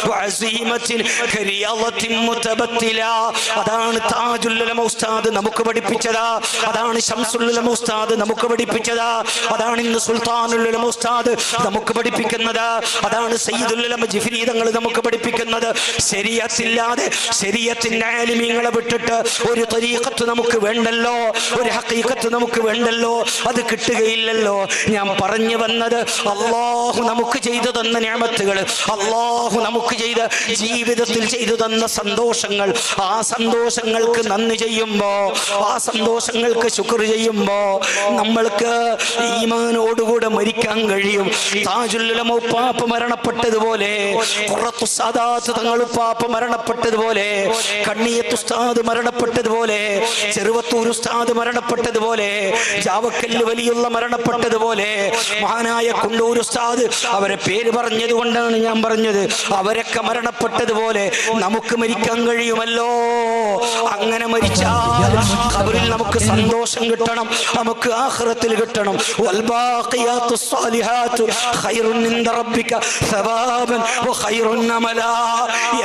വഅസീമത്തിൻ കരിയളത്തിൻ മുതബത്തിലാ. അതാണ് താജുൽ ഉലമ ഉസ്താദ് നമുക്ക് പഠിപ്പിച്ചത്. അതാണ് ശംസുൽ ഉലമ ഉസ്താദ് നമുക്ക് പഠിപ്പിച്ചത്. അതാണ് ഇന്ന് സുൽത്താനുൽ ഉലമ ഉസ്താദ് നമുക്ക് പഠിപ്പിക്കുന്നത്. അതാണ് സയ്യിദുൽ ഉലമ ജിഫ്രി തങ്ങൾ നമുക്ക് പഠിപ്പിക്കുന്നത്. ശരീഅത്തില്ലാതെ, ശരീഅത്തിന്റെ ആലിമീങ്ങളെ വിട്ടിട്ട് ഒരു ത്വരീഖത്ത് നമുക്ക് വേണ്ടല്ലോ, ഒരു ഹഖീഖത്ത് നമുക്ക് വേണ്ടല്ലോ, അത് കിട്ടുകയില്ലല്ലോ. ഞാൻ പറഞ്ഞു വന്നത്, അല്ലാഹു നമുക്ക് ചെയ്തു തന്ന നിഅമത്തുകൾ, അല്ലാഹു നമുക്ക് ചെയ്ത ജീവിതത്തിൽ ചെയ്തു തന്ന സന്തോഷങ്ങൾ, ആ സന്തോഷങ്ങൾക്ക് നന്ദി ചെയ്യുമ്പോ, ആ സന്തോഷങ്ങൾക്ക് ശുക്ർ ചെയ്യുമ്പോ നമ്മൾക്ക് ഈമാനോടുകൂടെ മരിക്കാൻ കഴിയും. താജുൽ ഉലമ ഉപ്പാപ്പ മരണപ്പെട്ടതുപോലെ, ഖുറത്തുസ് സാദാത്ത് തങ്ങൾ ഉപ്പാപ്പ മരണപ്പെട്ടതുപോലെ, കണ്ണിയത്ത് ഉസ്താദ് മരണപ്പെട്ടതുപോലെ, ചെറുവത്തൂർ ഉസ്താദ് മരണപ്പെട്ടതുപോലെ, ജാവക്കല്ല് വലിയുള്ള മരണപ്പെട്ടതുപോലെ, മഹാനായ കുണ്ടൂർ ഉസ്താദ്, അവരെ പേര് പറഞ്ഞത് കൊണ്ടാണ് ഞാൻ പറഞ്ഞത്, അവരൊക്കെ മരണപ്പെട്ടതുപോലെ നമുക്ക് മരിക്കാൻ കഴിയുമല്ലോ. അങ്ങനെ മരിച്ചാൽ ഖബറിൽ നമുക്ക് സന്തോഷം കിട്ടണം, നമുക്ക് ആഖിറത്തിൽ കിട്ടണം. വൽബാഖിയാത്തുസ് സ്വാലിഹാത്തു ഖൈറുൻ ഇൻദ റബ്ബിക സവാബൻ വഖൈറുൻ അമലാ.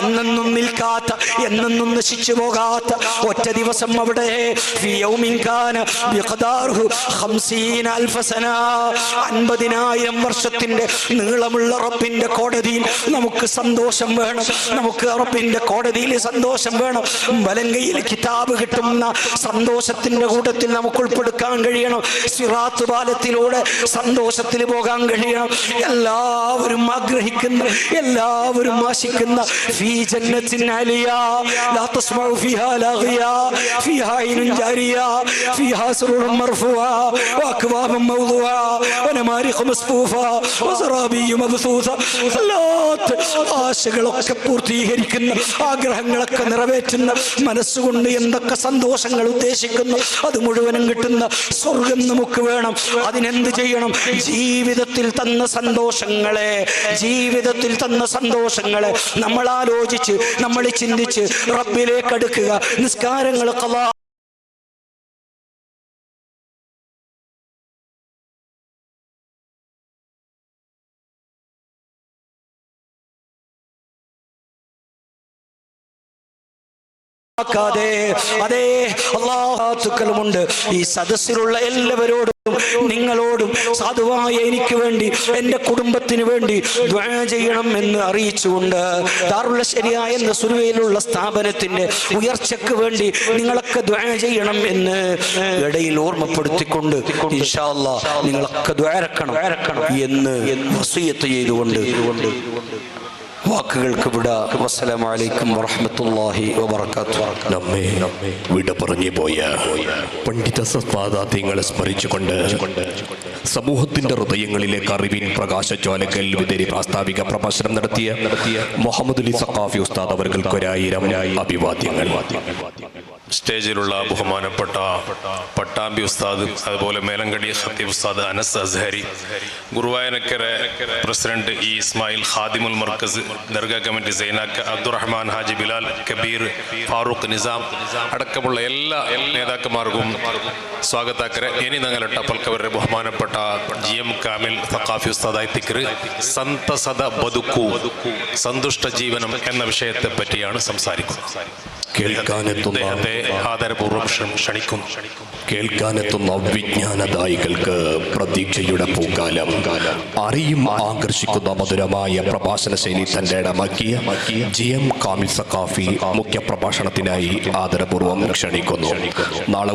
എന്നെന്നും നിൽക്കാത്ത, എന്നെന്നും നശിച്ചു പോകാത്ത ഒറ്റ ദിവസം അവിടെ ഫീ യൗമിൻ കാന ബിഖദാറുഹു 50000 സന, 50,000 വർഷത്തിന്റെ നീളമുള്ള റബ്ബിന്റെ കോടതിയിൽ നമുക്ക് സന്തോഷം വേണം, നമുക്ക് റബ്ബിന്റെ കോടതിയിൽ സന്തോഷം വേണം. വലങ്കയിൽ കിതാബ് കിട്ടുന്ന സന്തോഷത്തിന്റെ കൂട്ടത്തിൽ നമുക്ക് ഉൾപ്പെടുക്കാൻ കഴിയണം. സിറാത്ത് പാലത്തിലൂടെ സന്തോഷത്തിൽ പോകാൻ കഴിയണം. എല്ലാവരും ആഗ്രഹിക്കുന്ന, എല്ലാവരും ആശിക്കുന്ന ഫീ ജന്നത്തിൻ അലിയാ ലാ തസ്മഉ ഫീഹാ ലാഗിയാ ഫീഹാ ഐനുൻ ജാരിയാ ഫീഹാ സുറൂറുൻ മർഫൂആ വഅക്വാബുൻ മൗദൂആ വനമാരിഖു മസ്ഫൂഫാ വസറാബിയ്യു മബ്സൂസ. ആശകളൊക്കെ പൂർത്തീകരിക്കുന്ന, ആഗ്രഹങ്ങളൊക്കെ നിറവേറ്റുന്ന, മനസ്സുകൊണ്ട് എന്തൊക്കെ സന്തോഷങ്ങൾ ഉദ്ദേശിക്കുന്നു അത് മുഴുവനും കിട്ടുന്ന സ്വർഗം നമുക്ക് വേണം. അതിനെന്ത് ചെയ്യണം? ജീവിതത്തിൽ തന്ന സന്തോഷങ്ങളെ, ജീവിതത്തിൽ തന്ന സന്തോഷങ്ങളെ നമ്മൾ ആലോചിച്ച്, നമ്മൾ ചിന്തിച്ച് റബ്ബിലേക്ക് അടുക്കുക. നിസ്കാരങ്ങൾ ഖളാ ഖലാക്കാതെ അതേ അല്ലാഹുക്കലുമുണ്ട്. ഈ സദസ്സിലുള്ള എല്ലാവരോടും നിങ്ങളോടും സാധുവായ എനിക്ക് വേണ്ടി എൻ്റെ കുടുംബത്തിന് വേണ്ടി ദുആ ചെയ്യണം എന്ന് അറിയിച്ചുകൊണ്ട് ദാറുൽ ശരിയ എന്ന സുരുവയിലുള്ള സ്ഥാപനത്തിന്റെ ഉയർച്ചയ്ക്ക് വേണ്ടി നിങ്ങളൊക്കെ ദുആ ചെയ്യണം എന്ന് ഇടയിൽ ഓർമ്മപ്പെടുത്തിക്കൊണ്ട് ഇൻഷാ അല്ലാഹ് നിങ്ങളൊക്കെ ദുആ ഇറക്കണം എന്ന് വസിയത്ത് ചെയ്തുകൊണ്ട് വാക്കുകൾക്ക് വിട. വസ്സലാമു അലൈക്കും വറഹ്മത്തുള്ളാഹി വബറകാതുഹു. നമ്മെ വിട പറഞ്ഞു പോയ പണ്ഡിത സത്പാദാത്യങ്ങളെ സ്മരിച്ചുകൊണ്ട് സമൂഹത്തിന്റെ ഹൃദയങ്ങളിലേക്ക് അറിവിൻ പ്രകാശജ്വാലകൾ വിതരി പ്രാസ്താവിക പ്രഭാഷണം നടത്തിയ മുഹമ്മദ് അലി സഖാഫി ഉസ്താദ് അവർക്കൊരായിരം അഭിവാദ്യങ്ങൾ. സ്റ്റേജിലുള്ള ബഹുമാനപ്പെട്ട പട്ടാമ്പി ഉസ്താദ്, അതുപോലെ മേലങ്കടി ഖത്തീബ് ഉസ്താദ് അനസ് അസ്ഹരി, ഗുരുവായൂരക്കര പ്രസിഡന്റ് ഇ ഇസ്മായിൽ, ഖാദിമുൽ മർക്കസ് ദർഗ കമ്മിറ്റി സൈനാക്ക അബ്ദുറഹ്മാൻ ഹാജി ബിലാൽ കബീർ, ഫാറൂഖ് നിസാം അടക്കമുള്ള എല്ലാ നേതാക്കന്മാർക്കും സ്വാഗതാക്കരെ. ഇനി ഞങ്ങളുടെ ടപ്പൽക്കവരുടെ ബഹുമാനപ്പെട്ട GM കാമിൽ സഖാഫി ഉസ്താദായി തിക്ർ സന്തസത ബതുക്കു സന്തുഷ്ട ജീവനം എന്ന വിഷയത്തെ പറ്റിയാണ് സംസാരിക്കുന്നത്. അദ്ദേഹത്തെ ആദരപൂർവ്വം ക്ഷണിക്കും. കേൾക്കാനെത്തുന്ന വിജ്ഞാനദായികൾക്ക് പ്രതീക്ഷയുടെ പൂക്കാലം, അറിയും ആകർഷിക്കുന്ന മധുരമായ പ്രഭാഷണ ശൈലി തന്റെ ഇടമാക്കിയ GM കാമിൽ സഖാഫി മുഖ്യ പ്രഭാഷണത്തിനായി ആദരപൂർവ്വം ക്ഷണിക്കുന്നു. നാളെ